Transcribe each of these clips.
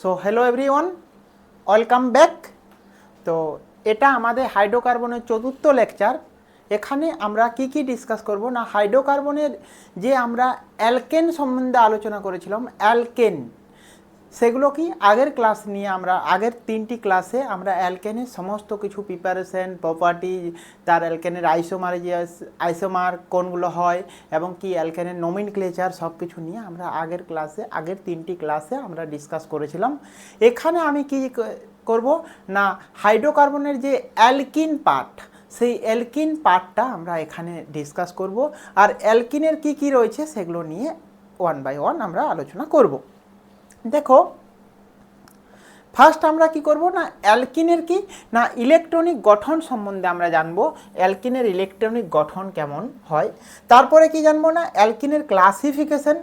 So hello everyone, welcome back. তো এটা আমাদের হাইড্রোকার্বনের চতুর্থ লেকচার। এখানে আমরা কি কি ডিসকাস করব না, হাইড্রোকার্বনের যে আমরা অ্যালকেন সম্বন্ধে আলোচনা করেছিলাম, অ্যালকেন সেগুলো কি আগের ক্লাস নিয়ে আমরা আগের 3টি ক্লাসে আমরা অ্যালকেনের সমস্ত কিছু প্রিপারেশন, প্রপার্টি, তার অ্যালকেনের আইসোমার, যে আইসোমার কোনগুলো হয় এবং কি অ্যালকেনের নমিনক্লেচার সব কিছু নিয়ে আমরা আগের 3টি ক্লাসে আমরা ডিসকাস করেছিলাম। এখানে আমি কি করব না, হাইড্রোকার্বনের যে অ্যালকিন পার্ট, সেই অ্যালকিন পার্টটা আমরা এখানে ডিসকাস করব। আর অ্যালকিনের কি কি রয়েছে সেগুলো নিয়ে ওয়ান বাই ওয়ান আমরা আলোচনা করব। দেখো, ফার্স্ট আমরা কি করব না, অ্যালকিনের কি না ইলেকট্রনিক গঠন সম্বন্ধে আমরা জানবো, অ্যালকিনের ইলেকট্রনিক গঠন কেমন হয়। তারপরে কি জানবো না, অ্যালকিনের ক্লাসিফিকেশন।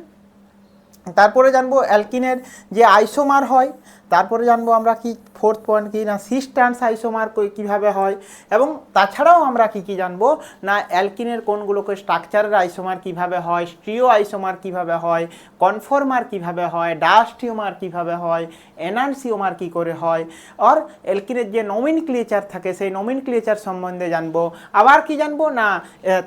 তারপরে জানবো অ্যালকিনের যে আইসোমার হয়। তারপরে জানবো আমরা কি ফোর্থ পয়েন্ট কি না, সিস ট্রান্স আইসোমার কীভাবে হয়। এবং তাছাড়াও আমরা কি জানবো না, অ্যালকিনের কোনগুলোকে স্ট্রাকচারের আইসোমার কিভাবে হয়, স্ট্রিও আইসোমার কিভাবে হয়, কনফর্মার কিভাবে হয়, ডাস্টিওমার কিভাবে হয়, এনানসিওমার কি করে হয়। আর অ্যালকিনের যে নমিনক্লেচার থাকে সেই নমিনক্লেচার সম্বন্ধে জানবো। আবার কি জানবো না,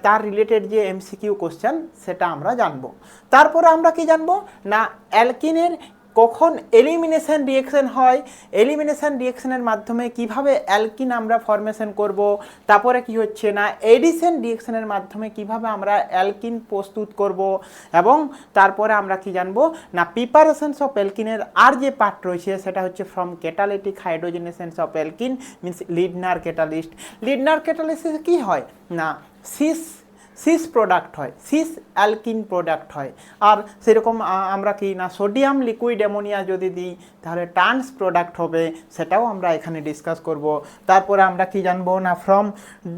তার রিলেটেড যে এমসিকিউ কোশ্চেন সেটা আমরা জানবো। তারপরে আমরা কি জানবো না, অ্যালকিনের কখন এলিমিনেশন রিঅ্যাকশন হয়, এলিমিনেশন রিঅ্যাকশনের মাধ্যমে কিভাবে অ্যালকিন আমরা ফরমেশন করব। তারপরে কি হচ্ছে না, এডিশন রিঅ্যাকশনের মাধ্যমে কিভাবে আমরা অ্যালকিন প্রস্তুত করব। এবং তারপরে আমরা কি জানবো না, প্রিপারেশনস অফ অ্যালকিনের আর যে পার্ট রয়েছে সেটা হচ্ছে from catalytic hydrogenations of alkene means Lindlar catalyst. Lindlar ক্যাটালিস্টে কি হয় না, সিস প্রোডাক্ট হয়, সিস অ্যালকিন প্রোডাক্ট হয়। আর সেরকম আমরা কি না, সোডিয়াম লিকুইড অ্যামোনিয়া যদি দিই তাহলে ট্রান্স প্রোডাক্ট হবে, সেটাও আমরা এখানে ডিসকাস করব। তারপরে আমরা কি জানবো না, ফ্রম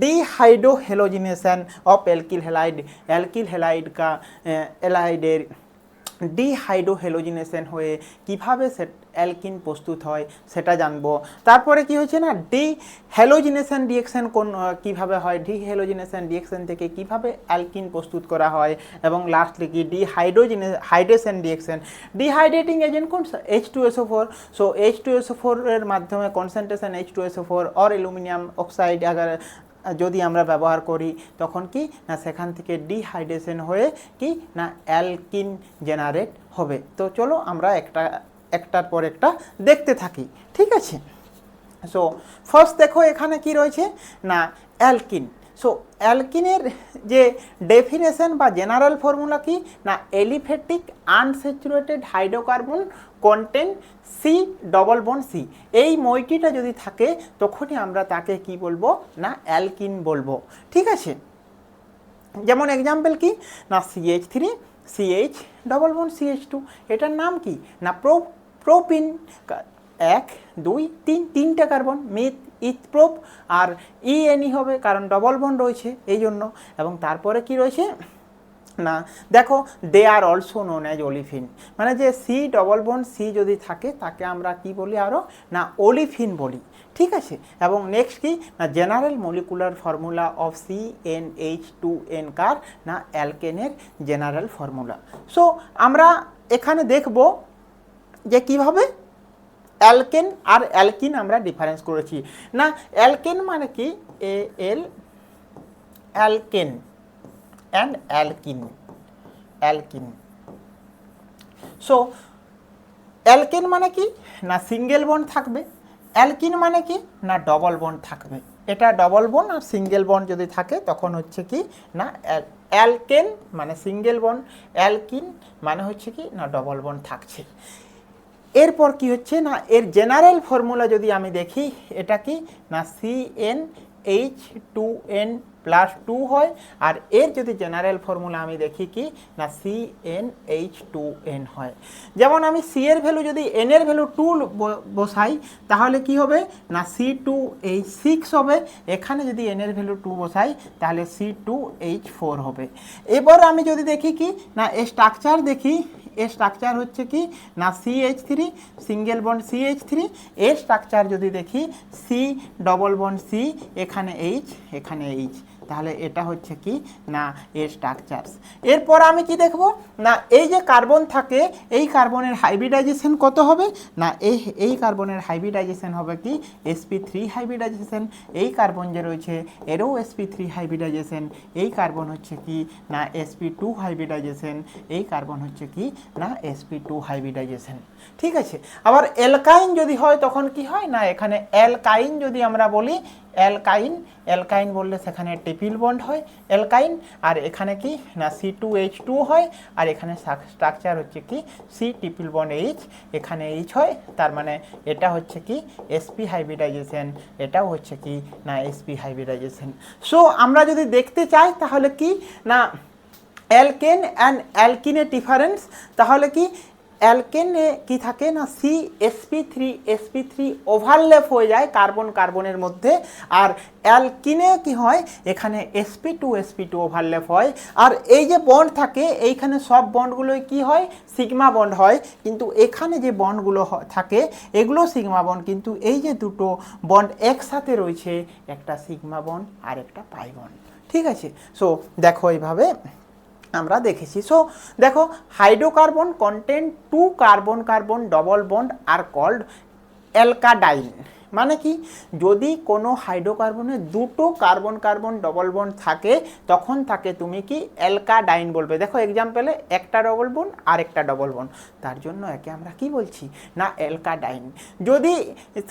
ডিহাইড্রোহেলোজিনেশন অফ অ্যালকিল হ্যালাইডের ডিহাইড্রোহেলোজিনেশন হয়ে কিভাবে অ্যালকিন প্রস্তুত হয় সেটা জানবো। তারপরে কি হচ্ছে না, ডিহ্যালোজিনেশন রিঅ্যাকশন কিভাবে হয়, ডিহ্যালোজিনেশন রিঅ্যাকশন থেকে কিভাবে অ্যালকিন প্রস্তুত করা হয়। এবং লাস্টলি কি হাইড্রেশন রিঅ্যাকশন, ডিহাইড্রেটিং এজেন্ট কোন, H2SO4। সো H2SO4 এর মাধ্যমে concentration H2SO4 or aluminium oxide যদি আমরা ব্যবহার করি তখন কি না, সেখান থেকে ডিহাইড্রেশন হয়ে কি না অ্যালকিন জেনারেট হবে। তো চলো আমরা একটার পর একটা দেখতে থাকি, ঠিক আছে। সো ফার্স্ট দেখো এখানে কি রয়েছে না, অ্যালকিন। সো অ্যালকিনের যে ডেফিনেশন বা জেনারেল ফর্মুলা কি না, aliphatic unsaturated hydrocarbon contain C double bond C. এই মইটিটা যদি থাকে তখনই আমরা তাকে কি বলবো না, অ্যালকিন বলবো, ঠিক আছে। যেমন এক্সাম্পল কি না, CH3 CH double bond CH2, এটার নাম কি না, প্রোপিন। 1 2 3 তিনটা কার্বন, মিথ ইথ প্রোপ, আর ইএনই হবে কারণ ডবল বন্ড রয়েছে এই জন্য। এবং তারপরে কি রয়েছে না, দেখো দে আর অলসো নোন অ্যাজ ওলিফিন, মানে যে সি ডবল বন্ড সি যদি থাকে তাকে আমরা কি বলি আরও না, ওলিফিন বলি, ঠিক আছে। এবং নেক্সট কি না, general molecular formula of CnH2n কার না, অ্যালকেনের জেনারেল ফর্মুলা। সো আমরা এখানে দেখব যে কিভাবে অ্যালকেন আর অ্যালকিন আমরা ডিফারেন্স করেছি। না, অ্যালকেন মানে কি, AL alkane and alkyne. So alkane মানে কি না, সিঙ্গেল বন্ড থাকবে। অ্যালকিন মানে কি না, ডবল বন্ড থাকবে। এটা ডবল বন্ড আর সিঙ্গেল বন্ড যদি থাকে তখন হচ্ছে কি না, অ্যালকেন মানে সিঙ্গেল বন্ড, অ্যালকিন মানে হচ্ছে কি না, ডবল বন্ড থাকছে। এরপর কি হচ্ছে না, এর জেনারেল ফর্মুলা যদি আমি দেখি, এটা কি না CnH2n+2 হয়। আর এর যদি জেনারেল ফর্মুলা আমি দেখি কি না, CnH2n হয়। যেমন আমি C এর ভ্যালু যদি n এর ভ্যালু 2 বসাই তাহলে কি হবে না, C2H6 হবে। এখানে যদি n এর ভ্যালু 2 বসাই তাহলে C2H4 হবে। এবার আমি যদি দেখি কি না, এই স্ট্রাকচার দেখি, এর স্ট্রাকচার হচ্ছে কি না, CH3 সিঙ্গেল বন্ড CH3। এর স্ট্রাকচার যদি দেখি, C ডবল বন্ড C, এখানে H এখানে H, তাহলে এটা হচ্ছে কি না এর স্ট্রাকচারস। এরপর আমি কি দেখব না এই যে কার্বন থাকে এই কার্বনের হাইব্রিডাইজেশন কত হবে না এই কার্বনের হাইব্রিডাইজেশন হবে কি sp3 হাইব্রিডাইজেশন। এই কার্বন যে রয়েছে এরও sp3 হাইব্রিডাইজেশন। এই কার্বন হচ্ছে কি না sp2 হাইব্রিডাইজেশন। এই কার্বন হচ্ছে কি না sp2 হাইব্রিডাইজেশন। ঠিক আছে। আবার অ্যালকাইন যদি হয় তখন কি হয় না এখানে অ্যালকাইন যদি আমরা বলি অ্যালকাইন বললে সেখানে ট্রিপল বন্ড হয় অ্যালকাইন, আর এখানে কি না C2H2 হয়, আর এখানে স্ট্রাকচার হচ্ছে কি C ট্রিপল বন্ড H, এখানে H হয়, তার মানে এটা হচ্ছে কি sp হাইব্রিডাইজেশন, এটাও হচ্ছে কি না sp হাইব্রিডাইজেশন। সো আমরা যদি দেখতে চাই তাহলে কি না অ্যালকেন অ্যান্ড অ্যালকিনের ডিফারেন্স, তাহলে কি অ্যালকেনে কি থাকে না sp3 ওভারল্যাপ হয়ে যায় কার্বনের মধ্যে, আর অ্যালকিনে কি হয় এখানে sp2 ওভারল্যাপ হয়। আর এই যে বন্ড থাকে এইখানে সব বন্ডগুলোই কি হয় সিগমা বন্ড হয়, কিন্তু এখানে যে বন্ডগুলো থাকে এগুলো সিগমা বন্ড, কিন্তু এই যে দুটো বন্ড একসাথে রয়েছে একটা সিগমা বন্ড আর একটা পাই বন্ড। ঠিক আছে। সো দেখো এইভাবে আমরা দেখেছি। সো দেখো hydrocarbon content 2 carbon double bond are called alkadiene. মানে কি যদি কোনো হাইড্রোকার্বনে দুটো কার্বন ডবল বন্ড থাকে তখন তাকে তুমি কি অ্যালকাডাইন বলবে। দেখো এক্সাম্পলে একটা ডবল বন্ড আর একটা ডবল বন্ড, তার জন্য একে আমরা কি বলছি না অ্যালকাডাইন। যদি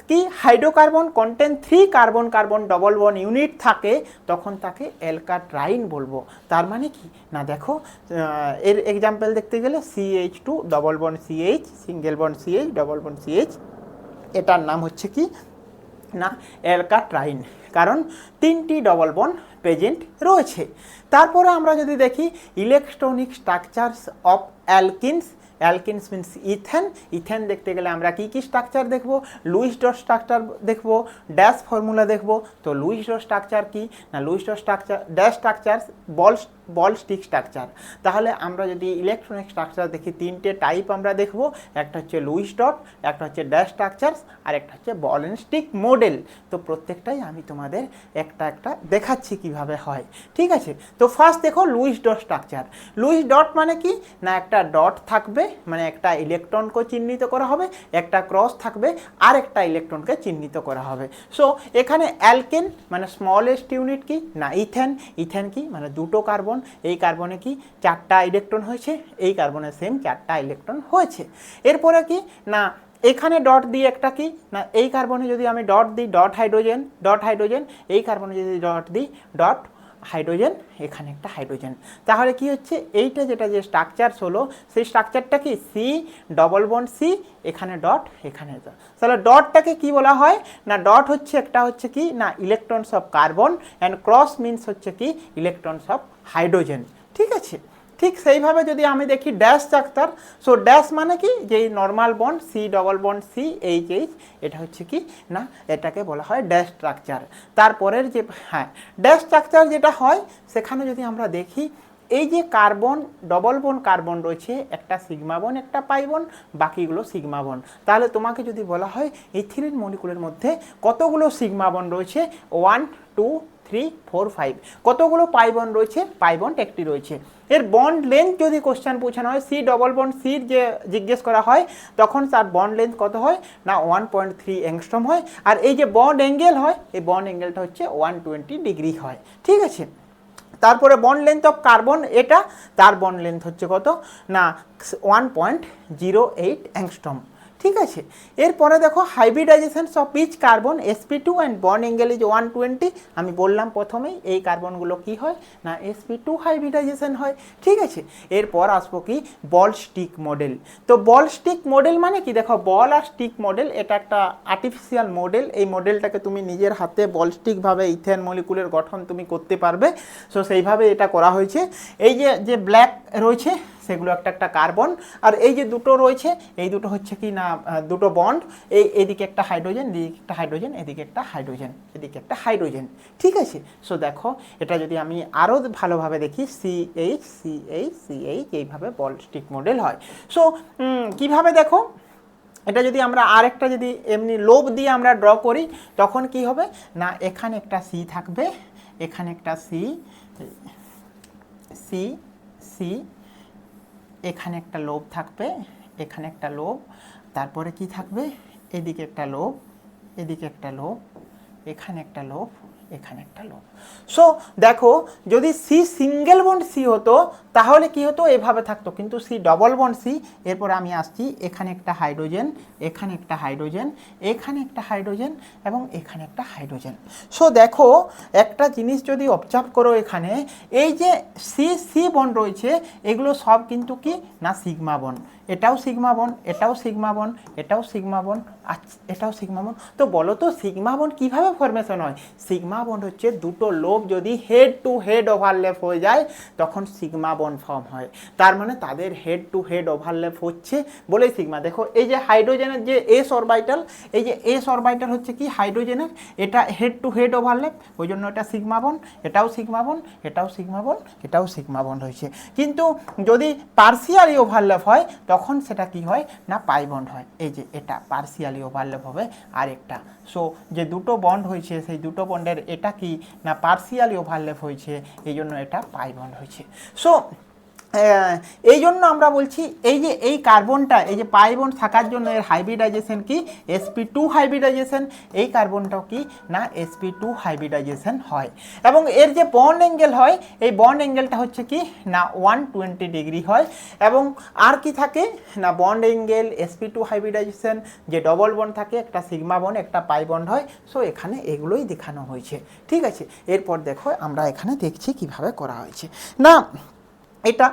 কি hydrocarbon content 3 carbon double bond unit থাকে তখন তাকে অ্যালকাট্রাইন বলবো। তার মানে কি না দেখো এর এক্সাম্পল দেখতে গেলে CH2 double bond CH, single bond CH, double bond CH, এটার নাম হচ্ছে কি না অ্যালকাট্রাইন, কারণ 3টি ডবল বন্ড প্রেজেন্ট রয়েছে। তারপরে আমরা যদি দেখি electronic structures of alkenes, alkenes means ethene দেখতে গেলে আমরা কি কি স্ট্রাকচার দেখব, লুইস ডট স্ট্রাকচার দেখব, ড্যাশ ফর্মুলা দেখব। তো লুইস ডট স্ট্রাকচার কি না Lewis dot structure dash structure ball stick structure. তাহলে আমরা যদি ইলেকট্রনিক স্ট্রাকচার দেখি তিনটে টাইপ আমরা দেখব, একটা হচ্ছে লুইস ডট, একটা হচ্ছে ড্যাশ স্ট্রাকচার, আর একটা হচ্ছে বল এন্ড স্টিক মডেল। তো প্রত্যেকটাই আমি তোমাদের একটা দেখাচ্ছি কিভাবে হয়। ঠিক আছে। তো ফার্স্ট দেখো Luis dot structure. Luis dot মানে কি না একটা ডট থাকবে মানে একটা ইলেকট্রনকে চিহ্নিত করা হবে, একটা ক্রস থাকবে আর একটা ইলেকট্রনকে চিহ্নিত করা হবে। সো এখানে অ্যালকেন মানে স্মলেস্ট ইউনিট কি না ইথেন কি মানে দুটো কার্বন, এই কার্বনে কি 4টা ইলেকট্রন হয়েছে, এই কার্বনে সেম 4টা ইলেকট্রন হয়েছে। এরপরে কি না এখানে ডট দিই একটা কি না এই কার্বনে যদি আমি ডট দিই ডট হাইড্রোজেন, এই কার্বনে যদি ডট দিই ডট হাইড্রোজেন, এখানে একটা হাইড্রোজেন। তাহলে কি হচ্ছে এইটা যেটা যে স্ট্রাকচার হলো সেই স্ট্রাকচারটা কি সি ডবল বন্ড সি, এখানে ডট এখানে ডট। তাহলে ডটটাকে কি বলা হয় না ডট হচ্ছে একটা হচ্ছে কি না electrons of carbon and cross means হচ্ছে কি ইলেকট্রনস অফ হাইড্রোজেন। ঠিক আছে। ঠিক সেইভাবে যদি আমি দেখি ড্যাশ স্ট্রাকচার, সো ড্যাশ মানে কি যে normal bond C double bond C H, এটা হচ্ছে কি না এটাকে বলা হয় ড্যাশ স্ট্রাকচার। তারপরের যে ড্যাশ স্ট্রাকচার যেটা হয় সেখানে যদি আমরা দেখি এই যে কার্বন ডবল বন্ড কার্বন রয়েছে একটা সিগমা বন্ড একটা পাই বন্ড, বাকিগুলো সিগমা বন্ড। তাহলে তোমাকে যদি বলা হয় ইথিলিন মলিকুলের মধ্যে কতগুলো সিগমা বন্ড রয়েছে 1 2 3 4 5, কতগুলো পাই বন্ড রয়েছে পাই বন্ড একটি রয়েছে। এর বন্ড লেন্থ যদি কোশ্চেন পৌঁছানো হয় সি ডবল বন্ড সির যে জিজ্ঞেস করা হয় তখন তার বন্ড লেন্থ কত হয় না 1.3 অ্যাংস্ট্রম হয়, আর এই যে বন্ড অ্যাঙ্গেল হয় এই বন্ড অ্যাঙ্গেলটা হচ্ছে 120 ডিগ্রি হয়। ঠিক আছে। তারপরে বন্ড লেন্থ অফ কার্বন এটা তার বন্ড লেন্থ হচ্ছে কত না 1.08 অ্যাংস্ট্রম। ঠিক আছে। এরপরে দেখো hybridisation of each carbon sp2 and bond angle is 120। আমি বললাম প্রথমেই এই কার্বনগুলো কি হয় না sp2 হাইব্রিডাইজেশন হয়। ঠিক আছে। এরপর আসবো কি বল স্টিক মডেল। তো বল স্টিক মডেল মানে কি দেখো বল আর স্টিক মডেল এটা একটা আর্টিফিশিয়াল মডেল, এই মডেলটাকে তুমি নিজের হাতে বল স্টিকভাবে ইথেন মলিকুলের গঠন তুমি করতে পারবে। সো সেইভাবে এটা করা হয়েছে। এই যে ব্ল্যাক রয়েছে সেগুলো একটা কার্বন, আর এই যে দুটো রয়েছে এই দুটো হচ্ছে কি না দুটো বন্ড, এইদিকে একটা হাইড্রোজেন এদিকে একটা হাইড্রোজেন এদিকে একটা হাইড্রোজেন এদিকে একটা হাইড্রোজেন। ঠিক আছে। সো দেখো এটা যদি আমি আরও ভালোভাবে দেখি CH এইভাবে বল স্টিক মডেল হয়। সো কিভাবে দেখো এটা যদি আমরা আরেকটা যদি এমনি লোভ দিয়ে আমরা ড্র করি তখন কি হবে না এখানে একটা সি থাকবে, এখানে একটা সি, সি, সি, এখানে একটা লোভ থাকবে, এখানে একটা লোভ, তারপরে কি থাকবে, এদিকে একটা লোভ, এদিকে একটা লোভ, এখানে একটা লোভ, এখানে একটা লোভ। সো দেখো যদি সি সিঙ্গেল বন্ড সি হতো তাহলে কি হতো, এভাবে থাকতো, কিন্তু সি ডবল বন্ড সি। এরপর আমি আসছি, এখানে একটা হাইড্রোজেন, এখানে একটা হাইড্রোজেন, এখানে একটা হাইড্রোজেন এবং এখানে একটা হাইড্রোজেন। সো দেখো একটা জিনিস যদি অবজার্ভ করো, এখানে এই যে সি সি বন্ড রয়েছে এগুলো সব কিন্তু কি না সিগমা বন্ড। এটাও সিগমা বন্ড, এটাও সিগমা বন্ড, এটাও সিগমা বন্ড, এটাও সিগমা বন্ড। তো বলো তো সিগমা বন্ড কীভাবে ফরমেশন হয়? সিগমা বন্ড হচ্ছে দুটো লোভ যদি হেড টু হেড ওভারল্যাপ হয়ে যায় তখন সিগমা বন্ড ফর্ম হয়। তার মানে তাদের হেড টু হেড ওভারল্যাপ হচ্ছে বলেই সিগমা। দেখো এই যে হাইড্রোজেনের যে এস অরবিটাল, এই যে এস অরবিটাল হচ্ছে কি হাইড্রোজেনের, এটা হেড টু হেড ওভারল্যাপ, ওই জন্য এটা সিগমা বন্ড, এটাও সিগমা বন্ড, এটাও সিগমা বন্ড, এটাও সিগমা বন্ড হয়েছে। কিন্তু যদি পার্সিয়ালি ওভারল্যাপ হয় তখন সেটা কি হয় না পাই বন্ড হয়। এই যে এটা পার্সিয়ালি ওভারল্যাপ হবে আরেকটা। সো যে দুটো বন্ড হয়েছে সেই দুটো বন্ডের এটা কি না পার্সিয়ালি ওভারল্যাপ হয়েছে, এই জন্য এটা পাই বন্ড হয়েছে। সো এই জন্য আমরা বলছি এই যে এই কার্বনটা এই যে পাই বন্ড থাকার জন্য এর হাইব্রিডাইজেশন কি sp2 হাইব্রিডাইজেশন, এই কার্বনটাও কি না sp2 হাইব্রিডাইজেশন হয়। এবং এর যে বন্ড অ্যাঙ্গেল হয় এই বন্ড অ্যাঙ্গেলটা হচ্ছে কি না 120 ডিগ্রি হয়। এবং আর কি থাকে না বন্ড অ্যাঙ্গেল sp2 হাইব্রিডাইজেশন, যে ডবল বন্ড থাকে একটা সিগমা বন্ড একটা পাই বন্ড হয়। সো এখানে এগুলোই দেখানো হয়েছে, ঠিক আছে। এরপর দেখো আমরা এখানে দেখছি কিভাবে করা হয়েছে না এটা।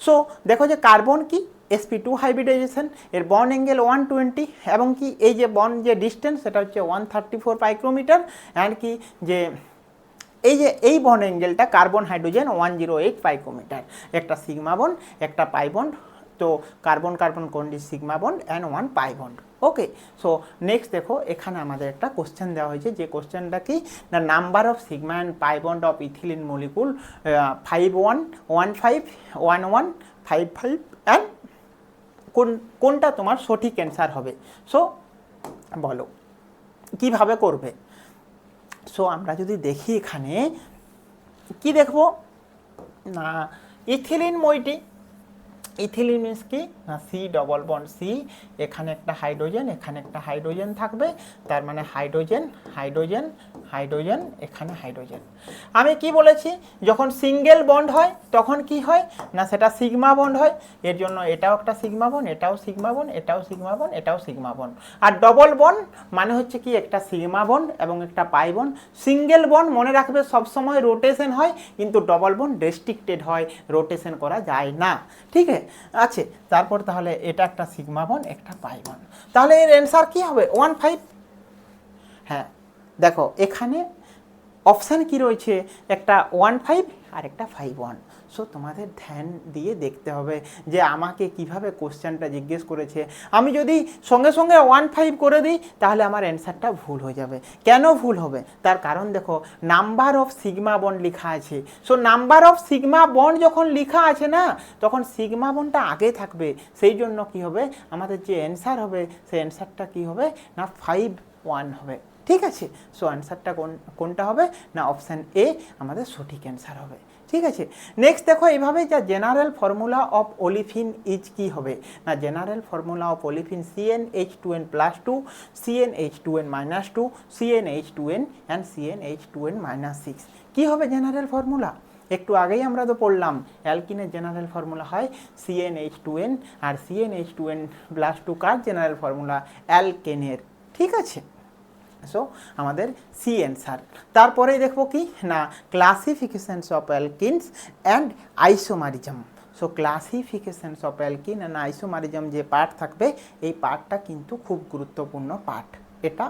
সো দেখো যে কার্বন কি sp2 হাইব্রিডাইজেশন, এর বন্ড অ্যাঙ্গেল 120 এবং কি এই যে বন্ড যে ডিস্টেন্স সেটা হচ্ছে 134 পাইক্রোমিটার অ্যান্ড কি যে এই যে এই বন্ড অ্যাঙ্গেলটা কার্বন হাইড্রোজেন 108 পাইক্রোমিটার, একটা সিগমা বন্ড একটা পাই বন্ড। তো কার্বন কার্বন কোনটি sigma bond and 1 pi bond. Okay, so next দেখো এখানে আমাদের একটা কোশ্চেন দেওয়া হয়েছে, যে কোশ্চেনটা কি না number of sigma and pi bond of ethylene molecule 51 15 11 55 and কোনটা তোমার সঠিক অ্যান্সার হবে। সো বলো কিভাবে করবে। সো আমরা যদি দেখি এখানে কি দেখবো না ইথিলিন মইটি, ইথিলিন মিন্স কি না সি ডবল বন্ড সি, এখানে একটা হাইড্রোজেন এখানে একটা হাইড্রোজেন থাকবে, তার মানে হাইড্রোজেন হাইড্রোজেন হাইড্রোজেন এখানে হাইড্রোজেন। আমি কি বলেছি যখন সিঙ্গেল বন্ড হয় তখন কি হয় না সেটা সিগমা বন্ড হয়, এর জন্য এটাও একটা সিগমা বন্ড এটাও সিগমা বন্ড এটাও সিগমা বন্ড এটাও সিগমা বন্ড। আর ডবল বন্ড মানে হচ্ছে কি একটা সিগমা বন্ড এবং একটা পাই বন্ড। সিঙ্গেল বন্ড মনে রাখবে সবসময় রোটেশন হয়, কিন্তু ডবল বন্ড রেস্ট্রিক্টেড হয়, রোটেশন করা যায় না, ঠিক আছে। তারপর তাহলে এটা একটা সিগমা বন্ড একটা পাই বন্ড, তাহলে এর অ্যান্সার কি হবে 15। হ্যাঁ দেখো এখানে অপশান কি রয়েছে একটা 15 আর একটা 51। সো তোমাদের ধ্যান দিয়ে দেখতে হবে যে আমাকে কিভাবে কোশ্চেনটা জিজ্ঞেস করেছে। আমি যদি সঙ্গে সঙ্গে 15 করে দিই তাহলে আমার অ্যান্সারটা ভুল হয়ে যাবে। কেন ভুল হবে তার কারণ দেখো নাম্বার অফ সিগমা বন্ড লেখা আছে। So number of sigma bond যখন লেখা আছে না তখন সিগমা বন্ডটা আগে থাকবে, সেই জন্য কি হবে আমাদের যে অ্যান্সার হবে সেই অ্যান্সারটা কি হবে না 51 হবে, ঠিক আছে। সো অ্যান্সারটা কোনটা হবে না অপশান এ আমাদের সঠিক অ্যান্সার হবে, ঠিক আছে। নেক্সট দেখো এইভাবে যা general formula of olefin is কি হবে না general formula of olefin CnH2n+2 CnH2n-2 CnH2n and CnH2n-6 কি হবে জেনারেল ফর্মুলা। একটু আগেই আমরা তো পড়লাম অ্যালকিনের জেনারেল ফর্মুলা হয় CnH2n আর CnH2n+2 কার জেনারেল ফর্মুলা অ্যালকেনের, ঠিক আছে। সো আমাদের সি অ্যান্সার। তারপরেই দেখবো কি না classifications of alkenes and isomerism. So classifications of alkene and isomerism যে পার্ট থাকবে এই পার্টটা কিন্তু খুব গুরুত্বপূর্ণ পার্ট, এটা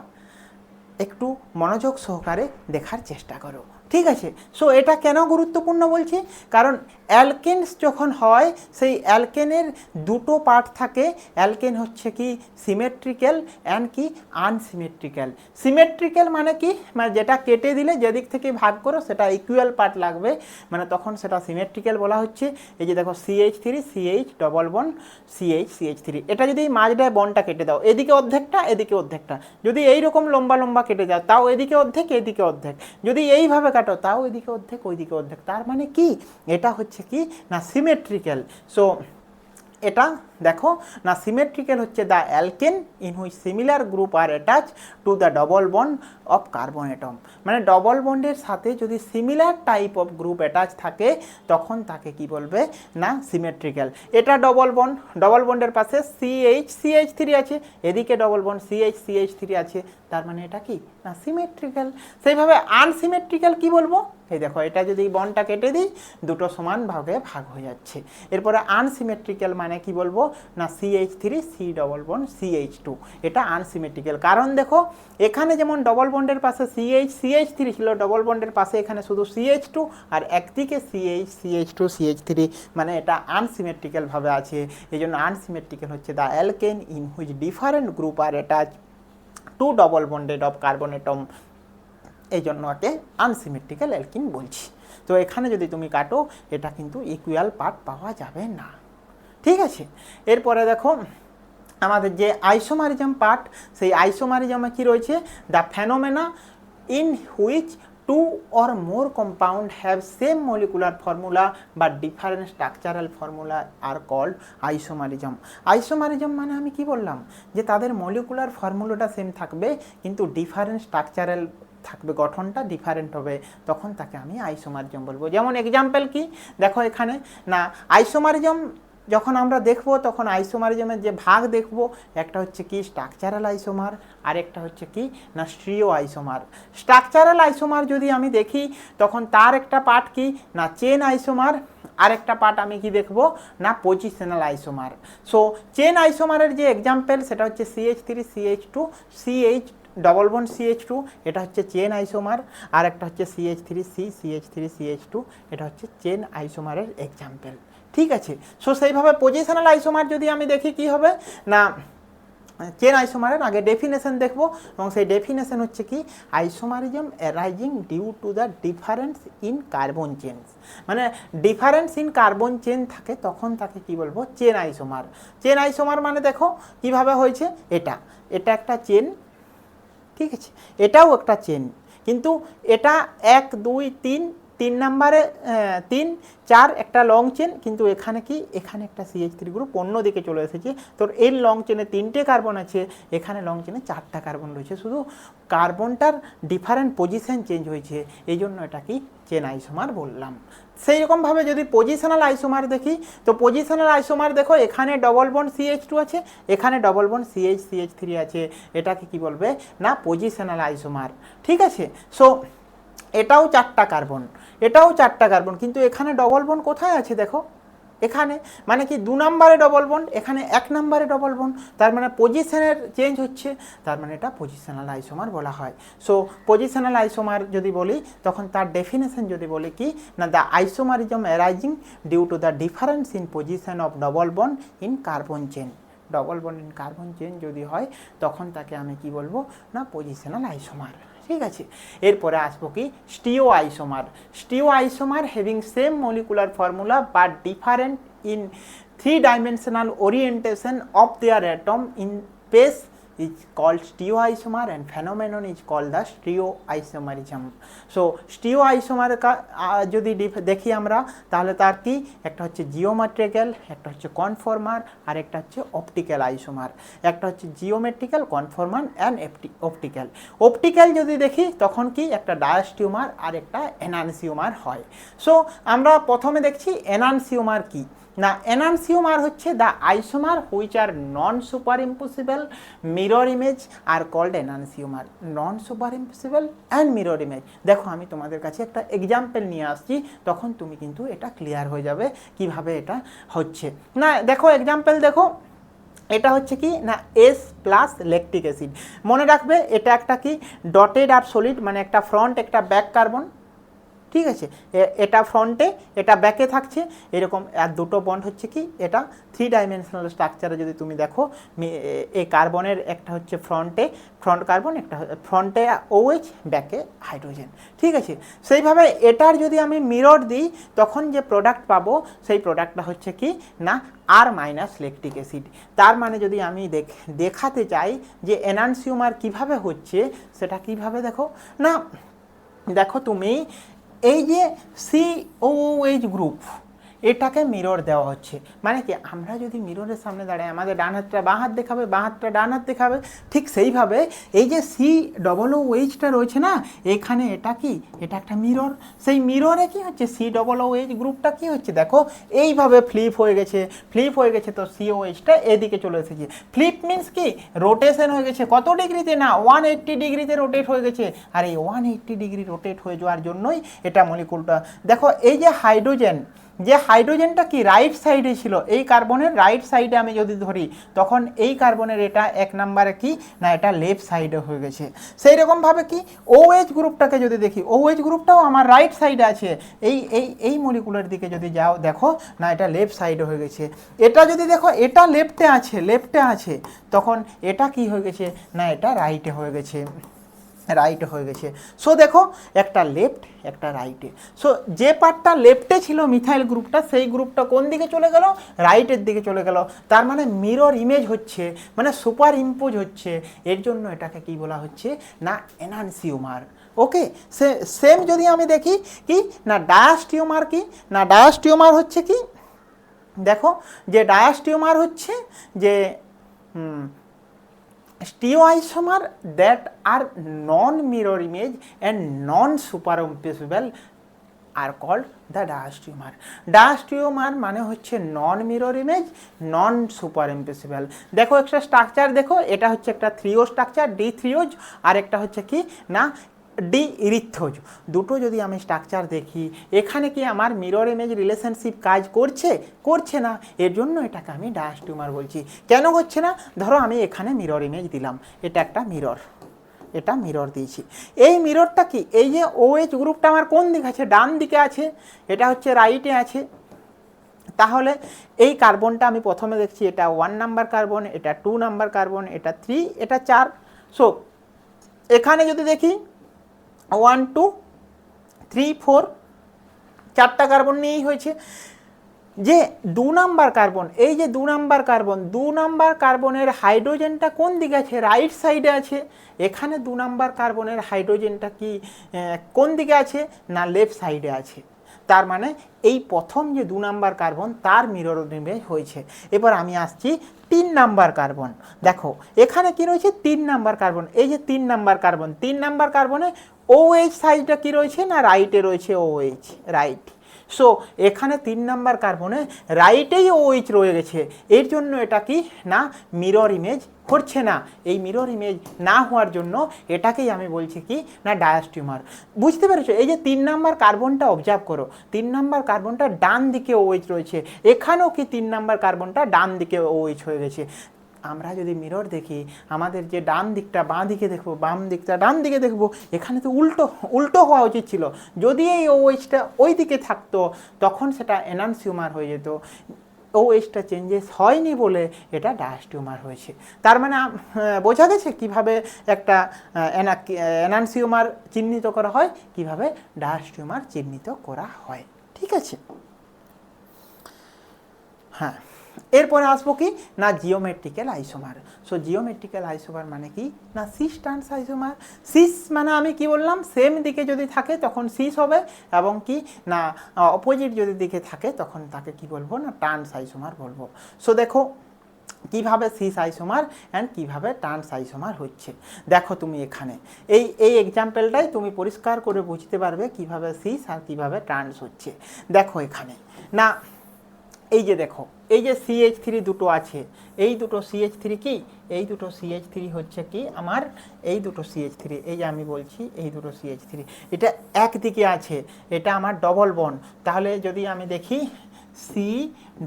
একটু মনোযোগ সহকারে দেখার চেষ্টা করো, ঠিক আছে। সো এটা কেন গুরুত্বপূর্ণ বলছি কারণ অ্যালকেনস যখন হয় সেই অ্যালকেনের দুটো পার্ট থাকে। অ্যালকেন হচ্ছে কি সিমেট্রিক্যাল অ্যান্ড কি আনসিমেট্রিক্যাল। সিমেট্রিক্যাল মানে কি মানে যেটা কেটে দিলে যেদিক থেকে ভাগ করো সেটা ইকুয়াল পার্ট লাগবে, মানে তখন সেটা সিমেট্রিক্যাল বলা হচ্ছে। এই যে দেখো CH3 CH double bond CH3, এটা যদি মাঝটায় বন্ডটা কেটে দাও এদিকে অর্ধেকটা এদিকে অর্ধেকটা, যদি এইরকম লম্বা লম্বা কেটে যাও তাও এদিকে অর্ধেক এদিকে অর্ধেক, যদি এইভাবে কাটো তাও ওইদিকে অর্ধেক ওইদিকে অর্ধেক, তার মানে কি এটা হচ্ছে কি না সিমেট্রিক্যাল। সো এটা দেখো না সিমেট্রিক্যাল হচ্ছে the alkene in which similar group are attach to the double bond of carbon atom. মানে ডবল বন্ডের সাথে যদি similar type of group attach থাকে তখন তাকে কি বলবে না সিমেট্রিক্যাল। এটা ডবল বন্ডের পাশে CH3 আছে, এদিকে ডবল বন্ড CH3 আছে, তার মানে এটা কি না সিমেট্রিক্যাল। সেইভাবে আনসিমেট্রিক্যাল কি বলবো, এই দেখো এটা যদি বন্ডটা কেটে দিই দুটো সমান ভাগে ভাগ হয়ে যাচ্ছে। এরপরে আনসিমেট্রিক্যাল মানে কি বলবো না CH3 C double bond CH2, এটা আনসিমেট্রিক্যাল। কারণ দেখো এখানে যেমন ডবল বন্ডের পাশে CH3 ছিল, ডবল বন্ডের পাশে এখানে শুধু CH2 আর একদিকে CH2 CH3, মানে এটা আনসিমেট্রিক্যাল ভাবে আছে। এই জন্য আনসিমেট্রিক্যাল হচ্ছে the alkene in which different group are attach to double bonded of carbon atom, এই জন্য একে আনসিমেট্রিক্যাল অ্যালকিন বলছি। তো এখানে যদি তুমি কাটো এটা কিন্তু ইকুয়াল পার্ট পাওয়া যাবে না, ঠিক আছে। এরপরে দেখো আমাদের যে আইসোমারিজম পার্ট, সেই আইসোমারিজমে কি রয়েছে, the phenomena in which two or more compound have same molecular formula বা different structural formula are called isomerism. Isomerism মানে আমি কি বললাম যে তাদের মলিকুলার ফর্মুলাটা সেম থাকবে কিন্তু ডিফারেন্ট স্ট্রাকচারাল থাকবে, গঠনটা ডিফারেন্ট হবে, তখন তাকে আমি আইসোমারিজম বলবো। যেমন এক্সাম্পল কি দেখো এখানে না আইসোমারিজম যখন আমরা দেখব তখন আইসোমারিজমের যে ভাগ দেখব, একটা হচ্ছে কি স্ট্রাকচারাল আইসোমার, আর একটা হচ্ছে কি না স্টিরিও আইসোমার। স্ট্রাকচারাল আইসোমার যদি আমি দেখি তখন তার একটা পার্ট কি না চেন আইসোমার, আর একটা পার্ট আমি কি দেখব না পজিশনাল আইসোমার। সো চেন আইসোমারের যে এক্সাম্পল সেটা হচ্ছে CH3 CH2 CH double bond CH2, এটা হচ্ছে চেন আইসোমার, আর একটা হচ্ছে CH3C CH3 CH2, এটা হচ্ছে চেন আইসোমারের এক্সাম্পল, ঠিক আছে। সো সেইভাবে পজিশনাল আইসোমার যদি আমি দেখি কি হবে না চেন আইসোমারের আগে ডেফিনেশন দেখব, এবং সেই ডেফিনেশন হচ্ছে কি isomerism arising due to the difference in carbon chains. মানে ডিফারেন্স ইন কার্বন চেন থাকে তখন তাকে কি বলবো চেন আইসোমার। চেন আইসোমার মানে দেখো কিভাবে হয়েছে, এটা একটা চেন, ঠিক আছে, এটাও একটা চেন, কিন্তু এটা 1 2 3 নাম্বারে 3 4 একটা লং চেন, কিন্তু এখানে কি এখানে একটা CH3 গ্রুপ অন্যদিকে চলে এসেছে। তোর এই লং চেনে 3টে কার্বন আছে, এখানে লং চেনে 4টা কার্বন রয়েছে, শুধু কার্বনটার ডিফারেন্ট পজিশন চেঞ্জ হয়েছে, এই জন্য এটা কি চেন আইসোমার বললাম। সেই রকমভাবে যদি পজিশনাল আইসোমার দেখি তো পজিশনাল আইসোমার দেখো এখানে ডবল বন্ড CH2 আছে, এখানে ডবল বন্ড CH3 আছে, এটাকে কি বলবে না পজিশনাল আইসোমার, ঠিক আছে। সো এটাও 4টা কার্বন, এটাও 4টা কার্বন, কিন্তু এখানে ডবল বন্ড কোথায় আছে দেখো এখানে, মানে কি 2 নম্বরে ডবল বন্ড, এখানে 1 নম্বরে ডবল বন্ড, তার মানে পজিশনের চেঞ্জ হচ্ছে, তার মানে এটা পজিশনাল আইসোমার বলা হয়। সো পজিশনাল আইসোমার যদি বলি তখন তার ডেফিনেশন যদি বলি কি না the isomerism arising due to the difference in position of double bond in carbon chain. Double bond in carbon chain যদি হয় তখন তাকে আমি কি বলবো না পজিশনাল আইসোমার, ঠিক আছে। এরপরে আসবো কি stereo isomer. Stereo isomer having same molecular formula but different in 3-dimensional orientation of their atom in space is called stereoisomer and phenomenon is called the stereoisomerism. So stereoisomer যদি দেখি আমরা তাহলে তার কি একটা হচ্ছে জিওমেট্রিক্যাল, একটা হচ্ছে কনফর্মার, আর একটা হচ্ছে অপটিক্যাল আইসোমার। একটা হচ্ছে জিওমেট্রিক্যাল, কনফর্মার অ্যান্ড অপটিক্যাল। অপটিক্যাল যদি দেখি তখন কি একটা ডায়াস্টিউমার আর একটা এনানসিওমার হয়। সো আমরা প্রথমে দেখছি এনানসিওমার কি না এনানসিওমার হচ্ছে the isomer which are non super impossible mirror image are called enantiomer. Non super impossible and mirror image, দেখো আমি তোমাদের কাছে একটা এক্সাম্পল নিয়ে আসছি, তখন তুমি কিন্তু এটা ক্লিয়ার হয়ে যাবে কিভাবে এটা হচ্ছে। না দেখো এক্সাম্পল দেখো, এটা হচ্ছে কি না S+ ল্যাকটিক অ্যাসিড। মনে রাখবে এটা একটা কি ডটেড আর সলিড, মানে একটা ফ্রন্ট একটা ব্যাক কার্বন, ঠিক আছে। এটা ফ্রন্টে এটা ব্যাকে থাকছে এরকম, আর দুটো বন্ড হচ্ছে কি এটা 3-dimensional স্ট্রাকচারে যদি তুমি দেখো এই কার্বনের একটা হচ্ছে ফ্রন্ট কার্বন, একটা ফ্রন্টে OH ব্যাকে হাইড্রোজেন, ঠিক আছে। সেইভাবে এটার যদি আমি মিরর দিই তখন যে প্রোডাক্ট পাবো সেই প্রোডাক্টটা হচ্ছে কি না R- ল্যাকটিক অ্যাসিড। তার মানে যদি আমি দেখাতে চাই যে এনানসিওমার কিভাবে হচ্ছে সেটা কিভাবে দেখো না দেখো তুমি এই যে COOH গ্রুপ এটাকে মিরর দেওয়া হচ্ছে, মানে কি আমরা যদি মিররের সামনে দাঁড়াই আমাদের ডান হাতটা বাঁ হাত দেখাবে, বাঁ হাতটা ডান হাত দেখাবে, ঠিক সেইভাবে এই যে COOHটা রয়েছে না এখানে, এটা কি এটা একটা মিরর, সেই মিররে কি হচ্ছে COOH গ্রুপটা কি হচ্ছে দেখো এইভাবে ফ্লিপ হয়ে গেছে, ফ্লিপ হয়ে গেছে, তো COHটা এদিকে চলে এসেছে। ফ্লিপ মিন্স কি রোটেশন হয়ে গেছে, কত ডিগ্রিতে না 180 ডিগ্রিতে রোটেট হয়ে গেছে, আর এই 180 ডিগ্রি রোটেট হয়ে যাওয়ার জন্যই এটা মলিকুলটা দেখো এই যে হাইড্রোজেন, যে হাইড্রোজেনটা কি রাইট সাইডে ছিল, এই কার্বনের রাইট সাইডে আমি যদি ধরি তখন এই কার্বনের এটা 1 নম্বরে কি না এটা লেফট সাইডে হয়ে গেছে। সেই রকমভাবে কি OH গ্রুপটাকে যদি দেখি, OH গ্রুপটাও আমার রাইট সাইডে আছে, এই মলিকুলের দিকে যদি যাও দেখো না এটা লেফট সাইডে হয়ে গেছে। এটা যদি দেখো এটা লেফটে আছে তখন এটা কি হয়ে গেছে না এটা রাইটে হয়ে গেছে, রাইট হয়ে গেছে। সো দেখো একটা লেফট একটা রাইটে, সো যে পার্টটা লেফটে ছিল মিথাইল গ্রুপটা সেই গ্রুপটা কোন দিকে চলে গেল রাইটের দিকে চলে গেল, তার মানে মিরর ইমেজ হচ্ছে, মানে সুপার ইম্পোজ হচ্ছে, এর জন্য এটাকে কি বলা হচ্ছে না এনানসিওমার। ওকে, সেম যদি আমি দেখি কি না ডায়াস্টিওমার, কি না ডায়াস্টিওমার হচ্ছে কি দেখো যে ডায়াস্টিওমার হচ্ছে যে stereoisomer that are non-mirror image and non-superimposable are called the diastereomer. Diastereomer মানে হচ্ছে non mirror image, non super impossible. দেখো একটা স্ট্রাকচার দেখো, এটা হচ্ছে একটা থ্রিও স্ট্রাকচার D3OH, আর একটা হচ্ছে কি না D-ইরিথ্রোজ। দুটো যদি আমি স্ট্রাকচার দেখি এখানে কি আমার মিরর ইমেজ রিলেশনশিপ কাজ করছে না, এর জন্য এটাকে আমি ডায়াস্টিওমার বলছি। কেন হচ্ছে না, ধরো আমি এখানে মিরর ইমেজ দিলাম, এটা একটা মিরর, এটা মিরর দিয়েছি, এই মিররটা কি এই যে OH গ্রুপটা আমার কোন দিকে আছে ডান দিকে আছে, এটা হচ্ছে রাইটে আছে, তাহলে এই কার্বনটা আমি প্রথমে দেখছি এটা 1 নাম্বার কার্বন, এটা 2 নাম্বার কার্বন, এটা 3, এটা 4। সো এখানে যদি দেখি 1 2 3 4 চারটা কার্বন নিয়েই হয়েছে। যে 2 নাম্বার কার্বন, এই যে 2 নাম্বার কার্বনের হাইড্রোজেনটা কোন দিকে আছে রাইট সাইডে আছে, এখানে 2 নাম্বার কার্বনের হাইড্রোজেনটা কি কোন দিকে আছে না লেফট সাইডে আছে, তার মানে এই প্রথম যে 2 নাম্বার কার্বন তার মিরর ইমেজ হয়েছে। এবার আমি আসছি 3 নাম্বার কার্বন, দেখো এখানে কি রয়েছে 3 নাম্বার কার্বন, এই যে 3 নাম্বার কার্বনে OH সাইডটা কি রয়েছে না রাইটে রয়েছে, OH রাইট। সো এখানে 3 নাম্বার কার্বনে রাইটেই OH রয়ে গেছে, এর জন্য এটা কি না মিরর ইমেজ হচ্ছে না, এই মিরর ইমেজ না হওয়ার জন্য এটাকেই আমি বলছি কি না ডায়াস্টিওমার। বুঝতে পেরেছো, এই যে 3 নাম্বার কার্বনটা অবজার্ভ করো, 3 নাম্বার কার্বনটা ডান দিকে OH রয়েছে, এখানেও কি 3 নাম্বার কার্বনটা ডান দিকে OH হয়ে গেছে। আমরা যদি মিরর দেখি আমাদের যে ডান দিকটা বাঁ দিকে দেখবো, বাম দিকটা ডান দিকে দেখবো, এখানে তো উল্টো হওয়া উচিত ছিল, যদি এই OHটা ওই দিকে থাকতো তখন সেটা এনানসিওমার হয়ে যেত, OHটা চেঞ্জেস হয়নি বলে এটা ডায়াস্টিওমার হয়েছে। তার মানে বোঝা গেছে কিভাবে একটা এনানসিওমার চিহ্নিত করা হয়, কিভাবে ডায়াস্টিওমার চিহ্নিত করা হয়। ঠিক আছে, হ্যাঁ এরপরে আসবো কি না geometrical isomer. So geometrical isomer মানে কি না সিস ট্রান্স আইসোমার। সিস মানে আমি কি বললাম সেম দিকে যদি থাকে তখন সিস হবে, এবং কি না অপোজিট যদি দিকে থাকে তখন তাকে কি বলবো না ট্রান্স আইসোমার বলবো। সো দেখো কিভাবে সিস আইসোমার অ্যান্ড কিভাবে ট্রান্স আইসোমার হচ্ছে, দেখো তুমি এখানে এই এক্সাম্পলটাই তুমি পরিষ্কার করে বুঝতে পারবে কিভাবে সিস আর কিভাবে ট্রান্স হচ্ছে। দেখো এখানে না এই যে দেখো এই যে CH3 দুটো আছে, এই দুটো CH3 কি এই দুটো CH3 হচ্ছে কি আমার এই দুটো CH3, এই যে আমি বলছি এই দুটো CH3 এটা একদিকে আছে, এটা আমার ডবল বন্ড, তাহলে যদি আমি দেখি C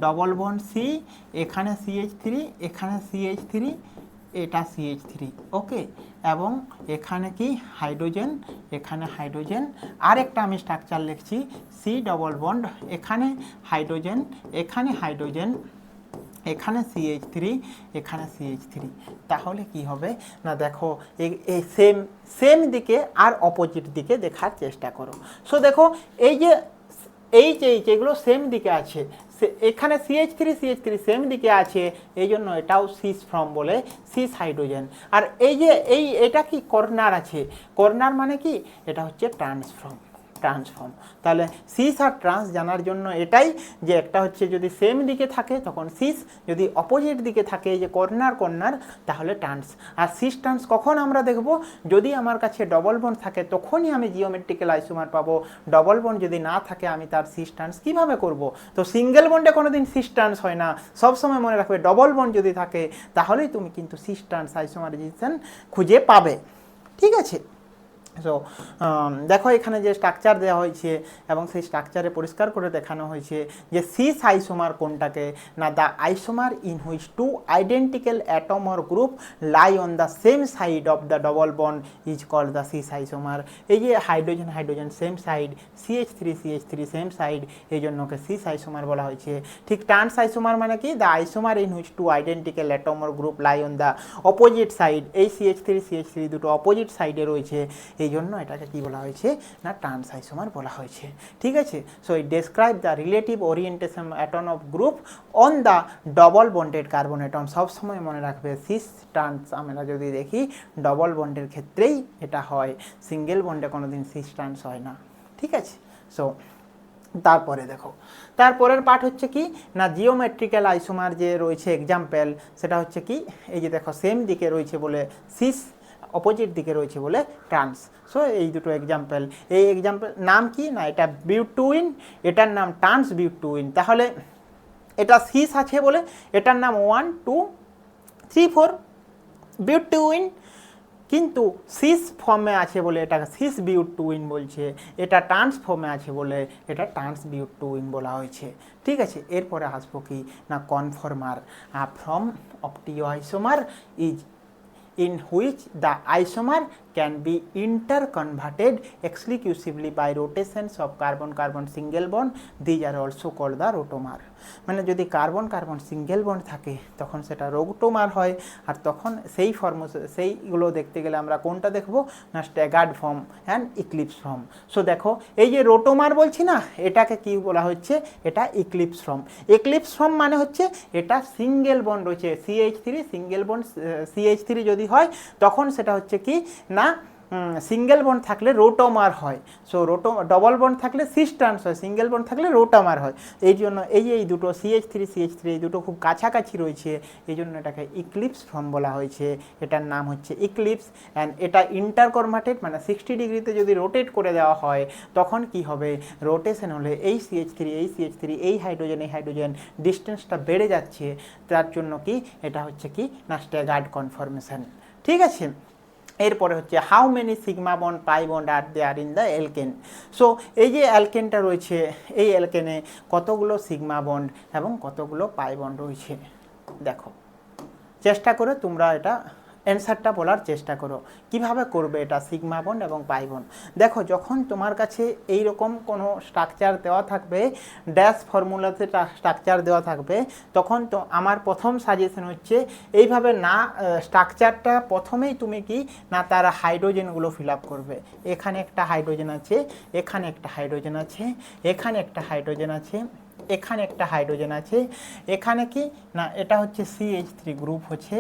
ডবল বন্ড C, এখানে CH3 এখানে CH3 এটা CH3, ওকে, এবং এখানে কি হাইড্রোজেন এখানে হাইড্রোজেন, আরেকটা আমি স্ট্রাকচার লিখছি C ডবল বন্ড, এখানে হাইড্রোজেন এখানে হাইড্রোজেন, এখানে CH3 এখানে CH3, তাহলে কি হবে না দেখো এই সেম দিকে আর অপোজিট দিকে দেখার চেষ্টা করো। সো দেখো এই যে যেগুলো সেম দিকে আছে এখানে CH3 সেম দিকে আছে, এই জন্য এটাও সিস ফর্ম বলে, সিস হাইড্রোজেন। আর এই যে এটা কি কর্নার আছে, কর্নার মানে কি, এটা হচ্ছে ট্রান্সফর্ম। তাহলে সিস আর ট্রান্স জানার জন্য এটাই, যে একটা হচ্ছে যদি সেম দিকে থাকে তখন সিস, যদি অপোজিট দিকে থাকে এই যে কর্নার তাহলে ট্রান্স। আর সিস ট্রান্স কখন আমরা দেখব, যদি আমার কাছে ডবল বন্ড থাকে তখনই আমি জিওমেট্রিক্যাল আইসোমার পাবো। ডবল বন্ড যদি না থাকে আমি তার সিস ট্রান্স কীভাবে করব? তো সিঙ্গেল বন্ডে কোনোদিন সিস ট্রান্স হয় না, সবসময় মনে রাখবে ডবল বন্ড যদি থাকে তাহলেই তুমি কিন্তু সিস ট্রান্স আইসোমারাইজেশন খুঁজে পাবে। ঠিক আছে? সো দেখো এখানে যে স্ট্রাকচার দেওয়া হয়েছে এবং সেই স্ট্রাকচারে পরিষ্কার করে দেখানো হয়েছে যে সিস আইসোমার কোনটাকে না, the isomer in which two identical atom or group lie on the same side of the double bond is called the cis isomer. এই যে hydrogen same side, CH3 same side, এই জন্যকে cis isomer বলা হয়েছে। ঠিক trans isomer মানে কি, the isomer in which two identical atom or group lie on the opposite side. এই CH3 দুটো অপোজিট সাইডে রয়েছে, এই জন্য এটাকে কি বলা হয়েছে না, ট্রান্স আইসোমার বলা হয়েছে। ঠিক আছে? So it describe the relative orientation atom of group on the double bonded carbon atom. সবসময় মনে রাখবে সিস ট্রান্স আমরা যদি দেখি ডবল বন্ডের ক্ষেত্রেই এটা হয়, সিঙ্গেল বন্ডে কোনোদিন সিস ট্রান্স হয় না। ঠিক আছে? সো তারপরে দেখো, তারপরের পার্ট হচ্ছে কি না, জিওমেট্রিক্যাল আইসোমার যে রয়েছে এক্সাম্পল, সেটা হচ্ছে কি, এই যে দেখো সেম দিকে রয়েছে বলে সিস, অপোজিট দিকে রয়েছে বলে ট্রান্স। সো এই দুটো এক্সাম্পল, এই এক্সাম্পল নাম কি না, এটা বিউটুইন, এটার নাম ট্রান্স বিউটুইন। তাহলে এটা সিস আছে বলে এটার নাম 1 2 3 4 বিউটুইন, কিন্তু সিস ফর্মে আছে বলে এটাকে সিস বিউটুইন বলছে, এটা ট্রান্স ফর্মে আছে বলে এটা ট্রান্স বিউটুইন বলা হয়েছে। ঠিক আছে? এরপরে আসবো কি না, conformer. Form of stereoisomer is in which the isomer can be interconverted exclusively by rotations of carbon-carbon single bond. These are also called the rotomer. মানে যদি কার্বন কার্বন সিঙ্গেল বন্ড থাকে তখন সেটা রোটোমার হয়, আর তখন সেই ফর্ম, সেইগুলো দেখতে গেলে আমরা কোনটা দেখব না, staggered form and eclipse form. So দেখো এই যে রোটোমার বলছি না, এটাকে কি বলা হচ্ছে, এটা ইক্লিপস ফর্ম। ইক্লিপস ফর্ম মানে হচ্ছে এটা সিঙ্গেল বন্ড রয়েছে, CH3 সিঙ্গেল বন্ড, CH3 যদি হয় তখন সেটা হচ্ছে কি না, সিঙ্গেল বন্ড থাকলে রোটোমার হয়। সো ডবল বন্ড থাকলে সিস ট্রান্স হয়, সিঙ্গেল বন্ড থাকলে রোটোমার হয়। এই জন্য এই দুটো CH3 এই দুটো খুব কাছাকাছি রয়েছে, এই জন্য এটাকে ইক্লিপস ফর্ম বলা হয়েছে। এটার নাম হচ্ছে ইক্লিপস। অ্যান্ড এটা ইন্টারকনভার্টেড মানে 60 ডিগ্রিতে যদি রোটেট করে দেওয়া হয় তখন কি হবে, রোটেশন হলে এই CH3 এই হাইড্রোজেন ডিস্টেন্সটা বেড়ে যাচ্ছে, তার জন্য কি এটা হচ্ছে কি না, স্ট্যাগার্ড কনফরমেশন। ঠিক আছে? এরপরে হচ্ছে how many sigma bond pi bond are there in the alkene. So এই যে অ্যালকেনটা রয়েছে, এই অ্যালকেনে কতগুলো সিগমা বন্ড এবং কতগুলো পাই বন্ড রয়েছে, দেখো চেষ্টা করে তোমরা এটা অ্যান্সারটা বলার চেষ্টা করো। কিভাবে করবে এটা সিগমা বন্ড এবং পাই বন্ড? দেখো যখন তোমার কাছে এই রকম কোনো স্ট্রাকচার দেওয়া থাকবে, ড্যাশ ফর্মুলাতে স্ট্রাকচার দেওয়া থাকবে, তখন তো আমার প্রথম সাজেশন হচ্ছে এইভাবে না, স্ট্রাকচারটা প্রথমেই তুমি কি না তার হাইড্রোজেনগুলো ফিল আপ করবে। এখানে একটা হাইড্রোজেন আছে, এখানে একটা হাইড্রোজেন আছে, এখানে একটা হাইড্রোজেন আছে, এখানে একটা হাইড্রোজেন আছে, এখানে কি না এটা হচ্ছে CH3 গ্রুপ হচ্ছে,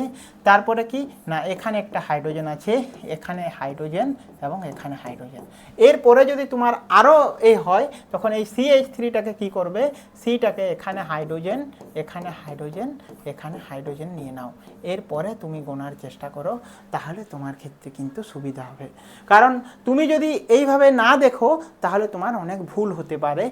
তারপরে কি না এখানে একটা হাইড্রোজেন আছে, এখানে হাইড্রোজেন এবং এখানে হাইড্রোজেন। এরপরে যদি তোমার আরও হয় তখন এই CH3টাকে কি করবে, সিটাকে এখানে হাইড্রোজেন, এখানে হাইড্রোজেন, এখানে হাইড্রোজেন নিয়ে নাও। এরপরে তুমি গোনার চেষ্টা করো, তাহলে তোমার ক্ষেত্রে কিন্তু সুবিধা হবে। কারণ তুমি যদি এইভাবে না দেখো তাহলে তোমার অনেক ভুল হতে পারে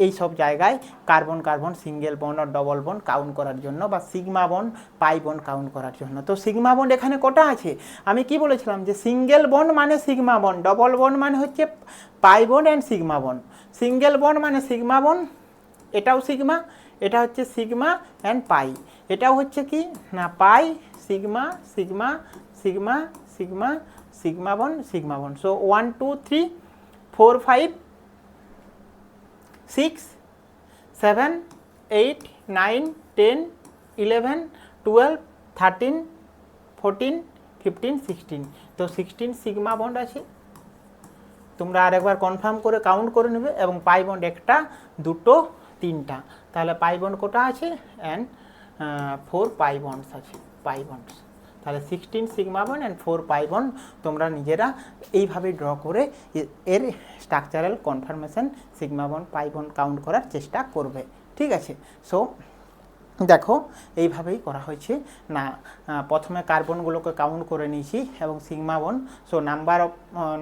এই সব জায়গায় কার্বন কার্বন সিঙ্গেল বন্ড আর ডবল বন্ড কাউন্ট করার জন্য, বা sigma bond pi bond count করার জন্য। তো সিগমা বন্ড এখানে কটা আছে, আমি কি বলেছিলাম যে সিঙ্গেল বন্ড মানে সিগমা বন্ড, ডবল বন্ড মানে হচ্ছে pi bond and sigma bond. Single bond মানে সিগমা বন্ড, এটাও সিগমা, এটা হচ্ছে সিগমা অ্যান্ড পাই, এটাও হচ্ছে কি না pi, sigma sigma sigma sigma sigma bond. So 1 2 3 4 5 6 7 8 9 10 11 12 13 14 15 16। তো 16 সিগমা বন্ড আছে, তোমরা আরেকবার কনফার্ম করে কাউন্ট করে নেবে। এবং পাই বন্ড 1 2 তিনটা, তাহলে পাই বন্ড কোটা আছে অ্যান্ড 4 পাই বন্ডস আছে, পাই বন্ডস। তাহলে 16 sigma bond and 4 pi bond তোমরা নিজেরা এইভাবে ড্র করে এর structural confirmation sigma bond pi bond count করার চেষ্টা করবে। ঠিক আছে, সো দেখো এইভাবেই করা হয়েছে না, প্রথমে কার্বনগুলোকে কাউন্ট করে নিয়েছি এবং sigma bond. So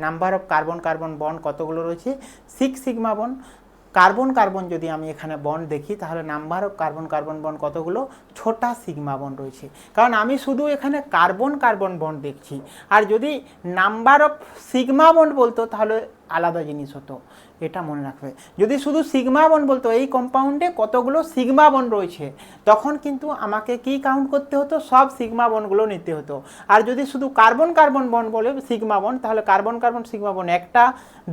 number of carbon bond কতগুলো রয়েছে? 6 সিগমা বন্ড। কার্বন যদি আমি এখানে বন্ড দেখি তাহলে নাম্বার অফ কার্বন বন্ড কতগুলো? ছোটা সিগমা বন্ড রয়েছে, কারণ আমি শুধু এখানে কার্বন বন্ড দেখছি। আর যদি নাম্বার অফ সিগমা বন্ড বলতো তাহলে আলাদা জিনিস হতো, এটা মনে রাখবে। যদি শুধু সিগমা বন্ড বলতো এই কম্পাউন্ডে কতগুলো সিগমা বন্ড রয়েছে, তখন কিন্তু আমাকে কি কাউন্ট করতে হতো? সব সিগমা বন্ডগুলো নিতে হতো। আর যদি শুধু কার্বন বন্ড বলে সিগমা বন্ড, তাহলে কার্বন সিগমা বন্ড একটা,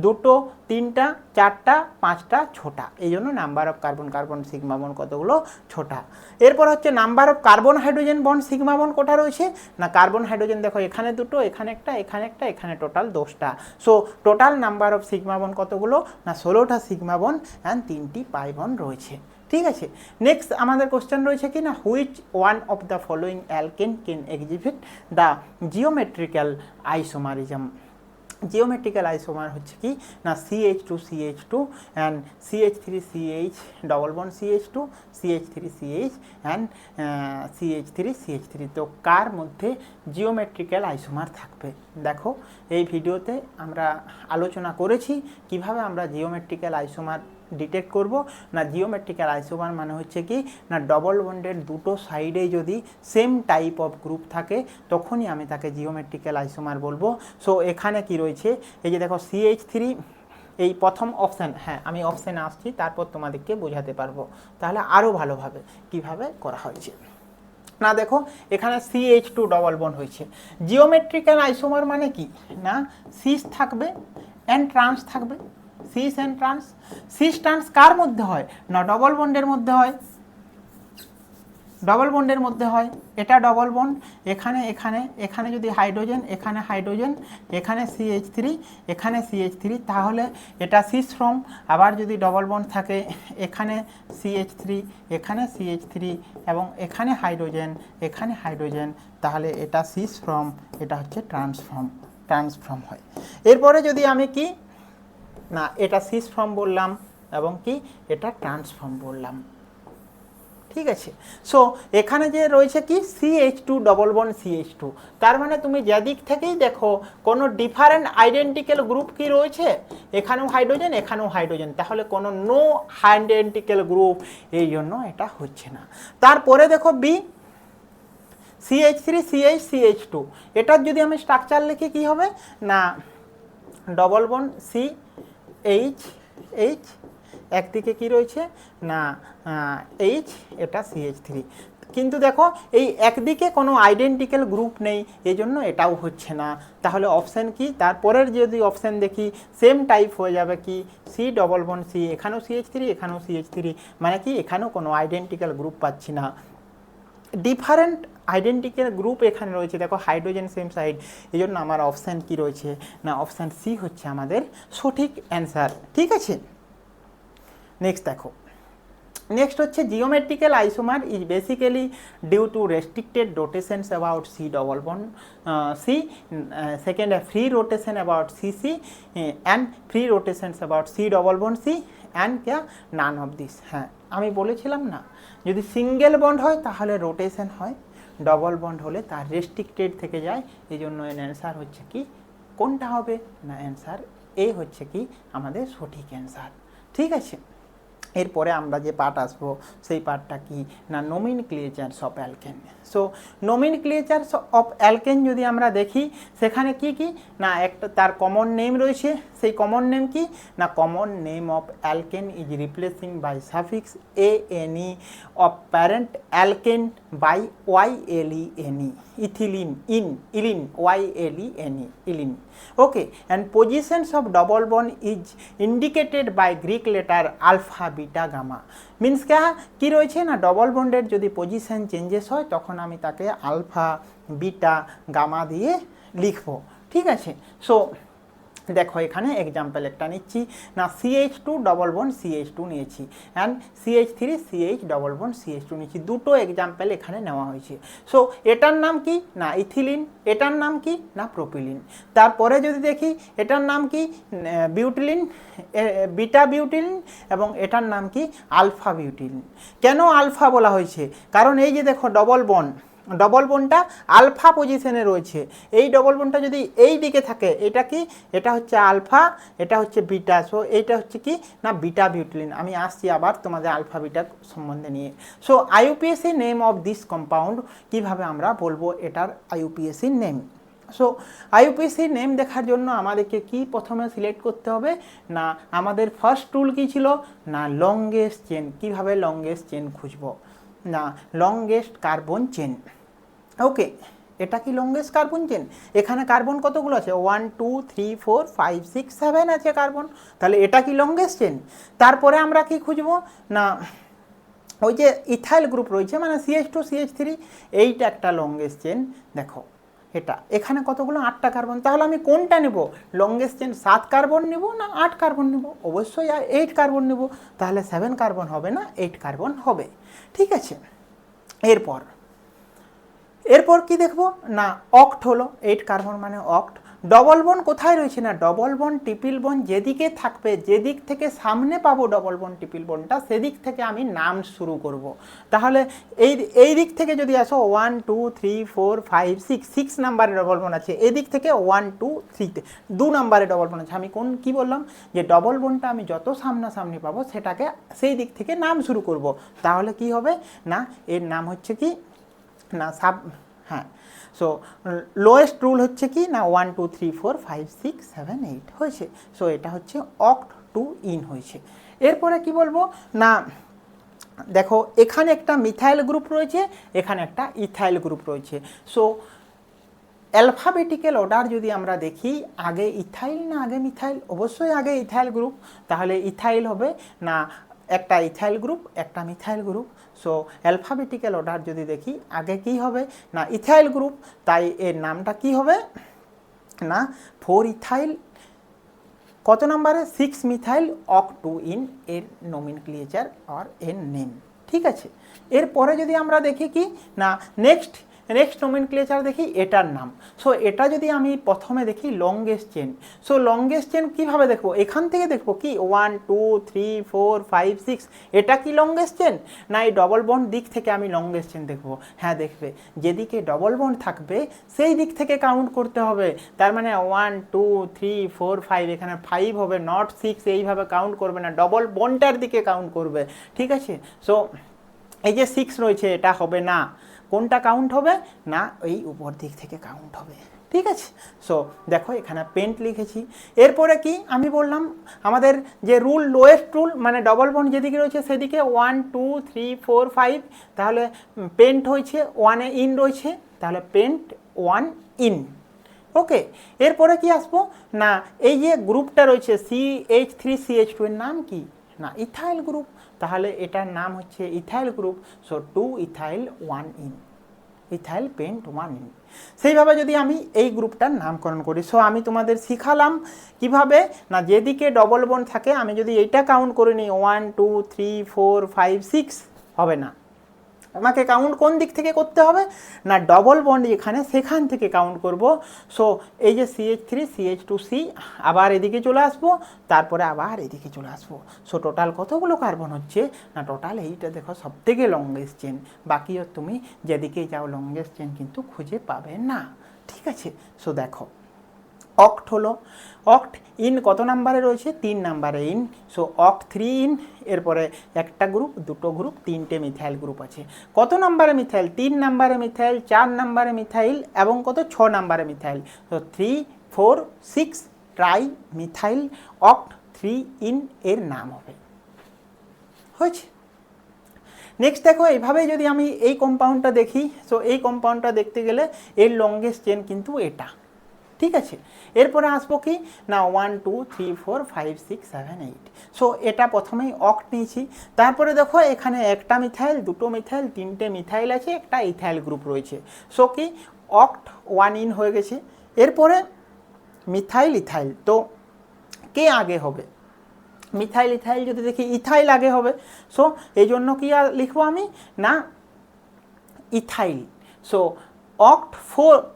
দুটো, তিনটা, চারটা, পাঁচটা ছোটা, এই জন্য number of carbon sigma bond কতগুলো? ছোটা। এরপর হচ্ছে number of carbon hydrogen bond sigma bond কোটা রয়েছে না, কার্বন হাইড্রোজেন দেখো এখানে দুটো, এখানে একটা, এখানে একটা, এখানে টোটাল 10টা। So total number of sigma bond কতগুলো? না 16টা সিগমা বন্ড অ্যান্ড 3টি পাই বন্ড রয়েছে। ঠিক আছে, নেক্সট আমাদের কোশ্চেন রয়েছে কি না, which one of the following alkane can exhibit the geometrical isomerism. Geometrical isomer হচ্ছে কি না CH2CH2 and CH3CH double bond CH2 CH3CH and CH3CH3। তো কার মধ্যে জিওমেট্রিক্যাল আইসোমার থাকবে? দেখো এই ভিডিওতে আমরা আলোচনা করেছি কিভাবে আমরা জিওমেট্রিক্যাল আইসোমার ডিটেক্ট করব না। জিওমেট্রিক্যাল আইসোমার মানে হচ্ছে কি না, ডবল বন্ডের দুটো সাইডে যদি সেম টাইপ অফ গ্রুপ থাকে তখনই আমি তাকে জিওমেট্রিক্যাল আইসোমার বলবো। সো এখানে কি রয়েছে, এই যে দেখো CH3, এই প্রথম অপশান, হ্যাঁ আমি অপশানে আসছি তারপর তোমাদেরকে বোঝাতে পারবো তাহলে আরও ভালোভাবে কিভাবে করা হয়েছে। না দেখো এখানে CH2 ডবল বন্ড হয়েছে। জিওমেট্রিক্যাল আইসোমার মানে কি না, সিস থাকবে অ্যান্ড ট্রান্স থাকবে, cis and trans. Cis trans কার মধ্যে হয় না, ডবল বন্ডের মধ্যে হয়, ডবল বন্ডের মধ্যে হয়। এটা ডবল বন্ড, এখানে এখানে এখানে যদি হাইড্রোজেন, এখানে হাইড্রোজেন, এখানে CH3, এখানে CH3, তাহলে এটা সিস ফ্রম। আবার যদি ডবল বন্ড থাকে এখানে CH3, এখানে CH3 এবং এখানে হাইড্রোজেন, এখানে হাইড্রোজেন, তাহলে এটা সিস ফ্রম, এটা হচ্ছে ট্রান্সফর্ম হয়। এরপরে যদি আমি কি না, এটা সিস ফর্ম বললাম এবং কি এটা ট্রান্সফর্ম বললাম। ঠিক আছে, সো এখানে যে রয়েছে কি CH2 ডবল বন্ড CH2, তার মানে তুমি যেদিক থেকেই দেখো কোনো ডিফারেন্ট আইডেন্টিক্যাল গ্রুপ কি রয়েছে, এখানেও হাইড্রোজেন, এখানেও হাইড্রোজেন, তাহলে কোনো নো আইডেন্টিক্যাল গ্রুপ, এই জন্য এটা হচ্ছে না। তারপরে দেখো বি CH3 CH CH2, এটার যদি আমি স্ট্রাকচার লিখি কি হবে না, ডবল বন্ড CH একদিকে কি রয়েছে না H, এটা CH3, কিন্তু দেখো এই একদিকে কোনো আইডেন্টিক্যাল গ্রুপ নেই, এই জন্য এটাও হচ্ছে না। তাহলে অপশান কি, তারপরের যদি অপশান দেখি সেম টাইপ হয়ে যাবে কি C ডবল বন্ড C, এখানেও CH3, এখানেও CH3, মানে কি এখানেও কোনো আইডেন্টিক্যাল গ্রুপ পাচ্ছি না। ডিফারেন্ট আইডেন্টিক্যাল গ্রুপ এখানে রয়েছে, দেখো হাইড্রোজেন সেম সাইড, এই জন্য আমার অপশান কি রয়েছে না, অপশান সি হচ্ছে আমাদের সঠিক অ্যান্সার। ঠিক আছে, নেক্সট দেখো, নেক্সট হচ্ছে geometrical isomer is basically due to restricted rotations about C double bond C, second free rotation about CC and free rotations about C double bond C and ক্যা none of this. হ্যাঁ আমি বলেছিলাম না, যদি single bond হয় তাহলে rotation হয়, double bond হলে তার রেস্ট্রিক্টেড থেকে যায়, এই জন্য এর অ্যান্সার হচ্ছে কি কোনটা হবে না, অ্যান্সার এ হচ্ছে কি আমাদের সঠিক অ্যান্সার। ঠিক আছে, এরপরে আমরা যে পার্ট আসবো সেই পার্টটা কি না, nomenclatures of alkane. So nomenclatures of alkane যদি আমরা দেখি সেখানে কি কি না, একটা তার কমন নেম রয়েছে, সেই কমন নেম কি না, common name of alkane is replacing by suffix ANE of parent alkane by YLENE, ethylene ylene YLENE, ylene. Okay, and positions of double bond is indicated by Greek letter alpha beta gamma. Means কি রয়েছে না, double বন্ডের যদি position changes হয় তখন আমি তাকে alpha beta gamma দিয়ে লিখব। ঠিক আছে, সো দেখো এখানে এক্সাম্পল একটা নিচ্ছি না, CH2 ডবল বন্ড CH2 নিয়েছি and CH3 CH double bond CH2 নিয়েছি, দুটো এক্সাম্পল এখানে নেওয়া হয়েছে। সো এটার নাম কি না ইথিলিন, এটার নাম কি না প্রোপিলিন। তারপরে যদি দেখি এটার নাম কি বিউটিলিন, বিটা বিউটিলিন, এবং এটার নাম কি আলফা বিউটিলিন। কেন আলফা বলা হয়েছে? কারণ এই যে দেখো ডবল বন্ডটা আলফা পজিশনে রয়েছে, এই ডবল বন্ডটা যদি এই দিকে থাকে এটা কি, এটা হচ্ছে আলফা, এটা হচ্ছে বিটা, সো এইটা হচ্ছে কি না বিটা বিউটিলিন। আমি আসছি আবার তোমাদের আলফা বিটা সম্বন্ধে নিয়ে। So IUPAC name of this compound, কিভাবে আমরা বলবো এটার IUPAC name. So IUPAC name দেখার জন্য আমাদেরকে কি প্রথমে সিলেক্ট করতে হবে না, আমাদের ফার্স্ট টুল কি ছিল না লংগেস্ট চেন। কিভাবে লংগেস্ট চেন খুঁজবো না লংগেস্ট কার্বন চেন। ওকে, এটা কি লংগেস্ট কার্বন চেন, এখানে কার্বন কতগুলো আছে 1 2 3 4 5 6 7 আছে কার্বন, তাহলে এটা কি লংগেস্ট চেন। তারপরে আমরা কি খুঁজবো না ওই যে ইথাইল গ্রুপ রয়েছে মানে CH2 CH3, এইটা একটা লংগেস্ট চেন। দেখো এটা এখানে কতগুলো 8টা কার্বন, তাহলে আমি কোনটা নেব লংগেস্ট চেন, 7 কার্বন নেব না 8 কার্বন নেব, অবশ্যই 8 কার্বন নেব, তাহলে 7 কার্বন হবে না 8 কার্বন হবে। ঠিক আছে, এরপর কি দেখব না অক্ট হলো, 8 কার্বন মানে অক্ট। ডবল বন্ড কোথায় রয়েছে না ডবল বন্ড ট্রিপল বন্ড যেদিকে থাকবে, যেদিক থেকে সামনে পাবো ডবল বন্ড ট্রিপল বন্ডটা সেদিক থেকে আমি নাম শুরু করব। তাহলে এই দিক থেকে যদি আসো 1 2 3 4 5 6, 6 নাম্বারে ডবল বন্ড আছে, এদিক থেকে 1 2 3তে 2 নাম্বারে ডবল বন্ড আছে। আমি কি বললাম যে ডবল বন্ডটা আমি যত সামনাসামনি পাবো সেটাকে সেই দিক থেকে নাম শুরু করব। তাহলে কি হবে না এর নাম হচ্ছে কি না হ্যাঁ, সো লোয়েস্ট রুল হচ্ছে কি না 1 2 3 4 5 6 7 8 হয়েছে। সো এটা হচ্ছে অক্ট টু ইন হয়েছে। এরপরে কি বলবো না দেখো এখানে একটা মিথাইল গ্রুপ রয়েছে, এখানে একটা ইথাইল গ্রুপ রয়েছে। সো অ্যালফাবেটিক্যাল অর্ডার যদি আমরা দেখি আগে ইথাইল না আগে মিথাইল, অবশ্যই আগে ইথাইল গ্রুপ, তাহলে ইথাইল হবে না একটা ইথাইল গ্রুপ একটা methyl group. So alphabetical order যদি দেখি আগে কি হবে না ইথাইল গ্রুপ, তাই এর নামটা কি হবে না 4 ইথাইল কত নম্বরে 6 মিথাইল অক 2 ইন এর নোমেনক্লিচার অর এর নেম। ঠিক আছে, এরপরে যদি আমরা দেখি কি না নেক্সট নোমেনক্লেচার দেখি এটার নাম। সো এটা যদি আমি প্রথমে দেখি longest chain, so longest chain কীভাবে দেখবো এখান থেকে দেখবো কি 1 2 3 4 5 6, এটা কি লংগেস্ট চেন না এই ডবল বন্ড দিক থেকে আমি লংগেস্ট চেন দেখবো। হ্যাঁ দেখবে যেদিকে ডবল বন্ড থাকবে সেই দিক থেকে কাউন্ট করতে হবে, তার মানে 1 2 3 4 5, এখানে 5 হবে নট 6, এইভাবে কাউন্ট করবে না, ডবল বন্ডটার দিকে কাউন্ট করবে। ঠিক আছে, সো এই যে 6 রয়েছে এটা হবে না, কোনটা কাউন্ট হবে না এই উপর দিক থেকে কাউন্ট হবে। ঠিক আছে, সো দেখো এখানে পেন্ট লিখেছি। এরপরে কি আমি বললাম আমাদের যে রুল লোয়েস্ট রুল মানে ডবল বন্ড যেদিকে রয়েছে সেদিকে 1 2 3 4 5, তাহলে পেন্ট হয়েছে 1 এ ইন রয়েছে, তাহলে পেন্ট 1 ইন। ওকে, এরপরে কি আসবো না এই যে গ্রুপটা রয়েছে CH3CH2 এর নাম কি না ইথাইল গ্রুপ, তাহলে এটার নাম হচ্ছে ethyl group. So 2 ethyl 1 ene, ethyl pent 1 ene. সেইভাবে যদি আমি এই গ্রুপটার নামকরণ করি, সো আমি তোমাদের শিখালাম কিভাবে না যেদিকে ডবল বন্ড থাকে আমি যদি এইটা কাউন্ট করে নিই 1 2 3 4 5 6 হবে না, আমাকে কাউন্ট কোন দিক থেকে করতে হবে না ডবল বন্ড যেখানে সেখান থেকে কাউন্ট করব। সো এই যে CH3CH2C আবার এদিকে চলে আসবো, তারপরে আবার এদিকে চলে আসবো। সো টোটাল কতগুলো কার্বন হচ্ছে না টোটাল এইটা দেখো সবথেকে লংগেস্ট চেন, বাকিও তুমি যেদিকে যাও লংগেস্ট চেন কিন্তু খুঁজে পাবে না। ঠিক আছে, সো দেখো অক্ট হলো, অক্ট ইন কত নাম্বারে রয়েছে 3 নাম্বারে ইন। সো অক্ট 3 ইন, এরপরে একটা গ্রুপ দুটো গ্রুপ 3টে মিথাইল গ্রুপ আছে। কত নাম্বারে মিথাইল 3 নাম্বারে মিথাইল 4 নাম্বারে মিথাইল এবং কত 6 নাম্বারে মিথাইল। তো 3 4 6 ট্রাই মিথাইল অক্ট 3 ইন এর নাম হবে। হয়েছে, নেক্সট দেখো এইভাবেই যদি আমি এই কম্পাউন্ডটা দেখি, সো এই কম্পাউন্ডটা দেখতে গেলে এর লংগেস্ট চেন কিন্তু এটা। ঠিক আছে, এরপরে আসবো কি না 1 2 3 4 5 6 7 8। সো এটা প্রথমেই অক্ট নিয়েছি, তারপরে দেখো এখানে একটা মিথাইল দুটো মিথাইল 3টে মিথাইল আছে, একটা ইথাইল গ্রুপ রয়েছে। সো কি অক্ট 1 ইন হয়ে গেছে। এরপরে মিথাইল ইথাইল, তো কে আগে হবে, মিথাইল ইথাইল যদি দেখি ইথাইল আগে হবে। সো এই জন্য কি আর লিখবো আমি না ইথাইল। সো অক্ট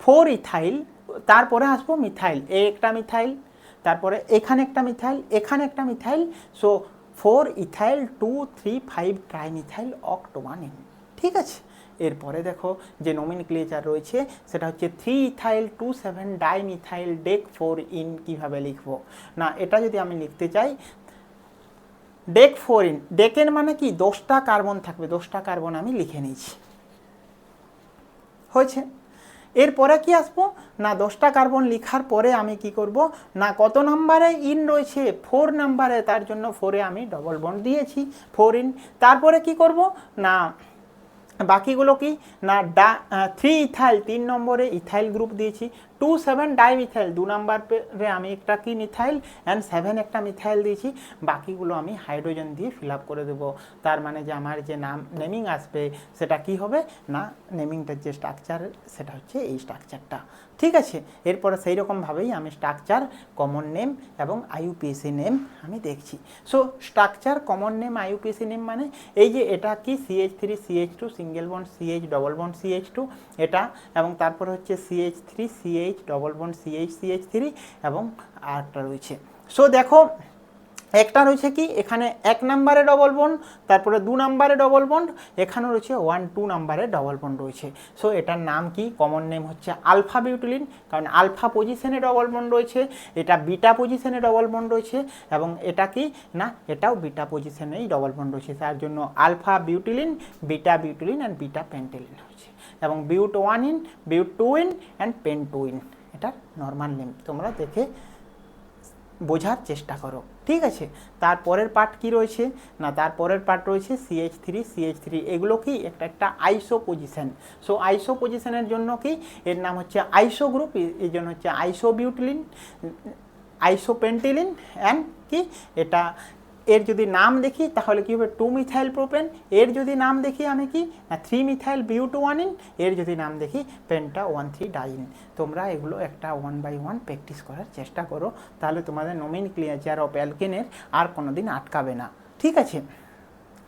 ফোর ইথাইল, তারপরে আসবো মিথাইল, একটা মিথাইল, তারপরে এখানে একটা মিথাইল, এখানে একটা মিথাইল। সো 4 ইথাইল 2 3 5 ট্রাইমিথাইল অক্ট 1N। ঠিক আছে, এরপরে দেখো যে নোমেনক্লেচার রয়েছে সেটা হচ্ছে 3 ইথাইল 2 7 ডাইমিথাইল ডেক 4ইন। কীভাবে লিখবো না, এটা যদি আমি লিখতে চাই ডেক 4ইন, ডেকের মানে কি 10টা কার্বন থাকবে, 10টা কার্বন আমি লিখে নিয়েছি, হয়েছে। এরপরে কি আসবো না 10টা কার্বন লিখার পরে আমি কি করব না কত নাম্বারে ইন রয়েছে 4 নাম্বারে, তার জন্য 4-এ আমি ডবল বন্ড দিয়েছি 4 ইন। তারপরে কি করব না বাকিগুলো কি না 3 ইথাইল 3 নম্বরে ইথাইল গ্রুপ দিয়েছি, 2 7 ডাইমিথাইল 2 নম্বরে আমি একটা কি মিথাইল অ্যান্ড 7 একটা মিথাইল দিয়েছি। বাকিগুলো আমি হাইড্রোজেন দিয়ে ফিল আপ করে দেবো। তার মানে যে আমার যে নেমিং আসবে সেটা কি হবে না নেমিংটার যে স্ট্রাকচার সেটা হচ্ছে এই স্ট্রাকচারটা। ঠিক আছে, এরপরে সেই রকমভাবেই আমি স্ট্রাকচার, কমন নেম এবং আইইউপিএসি নেম আমি দেখছি। So structure, common name, IUPAC name মানে এই যে এটা কি CH3 CH2 single bond CH double bond CH2 এটা, এবং তারপরে হচ্ছে CH3 CH double bond CH CH3 এবং আরেকটা রয়েছে। সো দেখো একটা রয়েছে কি এখানে 1 নম্বরে ডবল বন্ড, তারপরে 2 নম্বরে ডবল বন্ড, এখানে রয়েছে 1 2 নম্বরে ডবল বন্ড রয়েছে। সো এটার নাম কি, কমন নেম হচ্ছে আলফা বিউটিলিন, কারণ আলফা পজিশনে ডবল বন্ড রয়েছে, এটা বিটা পজিশনে ডবল বন্ড রয়েছে, এবং এটা কি না এটাও বিটা পজিশনেই ডবল বন্ড রয়েছে, তার জন্য alpha butylene, beta butylene and beta pentylene হচ্ছে। এবং but 1 ene, but 2 ene and pen 2 ene, এটা নর্মাল নেম, তোমরা দেখে বোঝার চেষ্টা করো। ঠিক আছে, তারপরের পার্ট কি রয়েছে না তারপরের পার্ট রয়েছে CH3 এগুলো কি একটা একটা আইসো পজিশন। সো আইসো পজিশনের জন্য কি এর নাম হচ্ছে আইসো গ্রুপ, এই জন্য হচ্ছে আইসো বিউটিলিন, আইসো পেন্টিলিন অ্যান্ড কি এটা এর যদি নাম দেখি তাহলে কি হবে 2 মিথাইল প্রোপেন, এর যদি নাম দেখি আমি কি না 3 মিথাইল বিউট 1ইন, এর যদি নাম দেখি পেন্টা 1,3 ডাইন। তোমরা এগুলো একটা 1 বাই 1 প্র্যাকটিস করার চেষ্টা করো, তাহলে তোমাদের নোমেনক্লেচার অফ অ্যালকেনের আর কোনোদিন আটকাবে না। ঠিক আছে,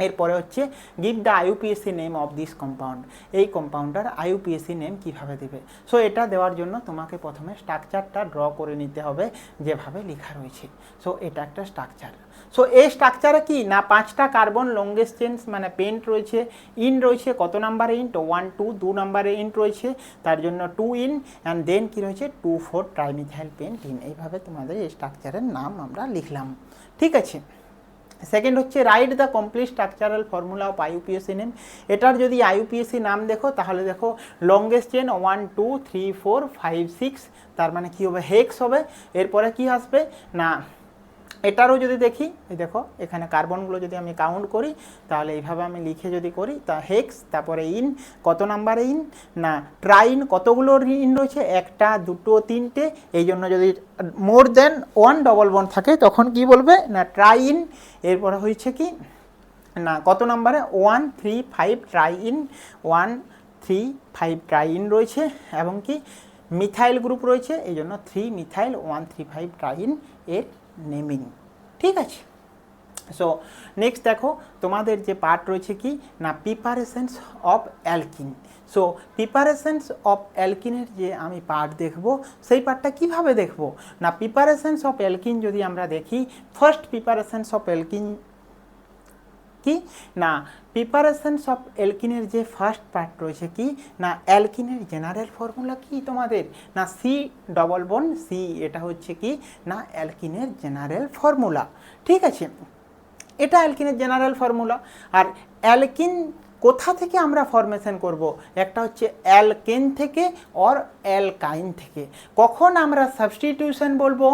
এরপরে হচ্ছে give the IUPAC name of this compound, এই কম্পাউন্ডার আইইউপিএসি নেম কিভাবে দেবে। সো এটা দেওয়ার জন্য তোমাকে প্রথমে স্ট্রাকচারটা ড্র করে নিতে হবে যেভাবে লেখা রয়েছে। সো এটা একটা স্ট্রাকচার। সো এই স্ট্রাকচারে কি না 5টা কার্বন লংগেস্ট চেন মানে পেন্ট রয়েছে, ইন রয়েছে কত নাম্বারে ইন্ট 1 2, 2 নাম্বারে ইন্ট রয়েছে তার জন্য 2 ইন অ্যান্ড দেন কি রয়েছে 2 4 ট্রাইমিথাইল পেন্ট ইন। এইভাবে তোমাদের এই স্ট্রাকচারের নাম আমরা লিখলাম। ঠিক আছে, সেকেন্ড হচ্ছে write the complete structural formula of IUPAC name. এটার যদি আইইউপিএসি নাম দেখো তাহলে দেখো লংগেস্ট চেন 1 2 3 4 5 6, তার মানে কি হবে হেক্স হবে। এরপরে কি আসবে না এটারও যদি দেখি এই দেখো এখানে কার্বনগুলো যদি আমি কাউন্ট করি তাহলে এইভাবে আমি লিখে যদি করি তা হেক্স, তারপরে ইন কত নাম্বারে ইন না ট্রাইন কতগুলো ইন রয়েছে 1টা 2টো 3টে, এই জন্য যদি মোর দেন 1 ডবল বন্ড থাকে তখন কি বলবে না ট্রাইন। এরপরে হয়েছে কি না কত নাম্বারে 1 3 5 ট্রাইন, 1 3 5 ট্রাইন রয়েছে, এবং কি মিথাইল গ্রুপ রয়েছে এই জন্য 3 মিথাইল 1 3 5 ট্রাইন এর নেমিং। ঠিক আছে, সো নেক্সট দেখো তোমাদের যে পার্ট রয়েছে কি না preparations of alkene. So preparations of অ্যালকিনের যে আমি পার্ট দেখব সেই পার্টটা কিভাবে দেখব না প্রিপারেশনস অফ অ্যালকিন যদি আমরা দেখি ফার্স্ট প্রিপারেশনস অফ অ্যালকিন কি না প্রিপারেশনস অফ অ্যালকিনের যে ফার্স্ট পার্ট রয়েছে কি না অ্যালকিনের জেনারেল ফর্মুলা কি তোমাদের না সি ডবল বন্ড সি, এটা হচ্ছে কি না অ্যালকিনের জেনারেল ফর্মুলা। ঠিক আছে, এটা অ্যালকিনের জেনারেল ফর্মুলা। আর অ্যালকিন কোথা থেকে আমরা ফরমেশন করব, একটা হচ্ছে অ্যালকেন থেকে অর অ্যালকাইন থেকে। কখন আমরা সাবস্টিটিউশন বলবো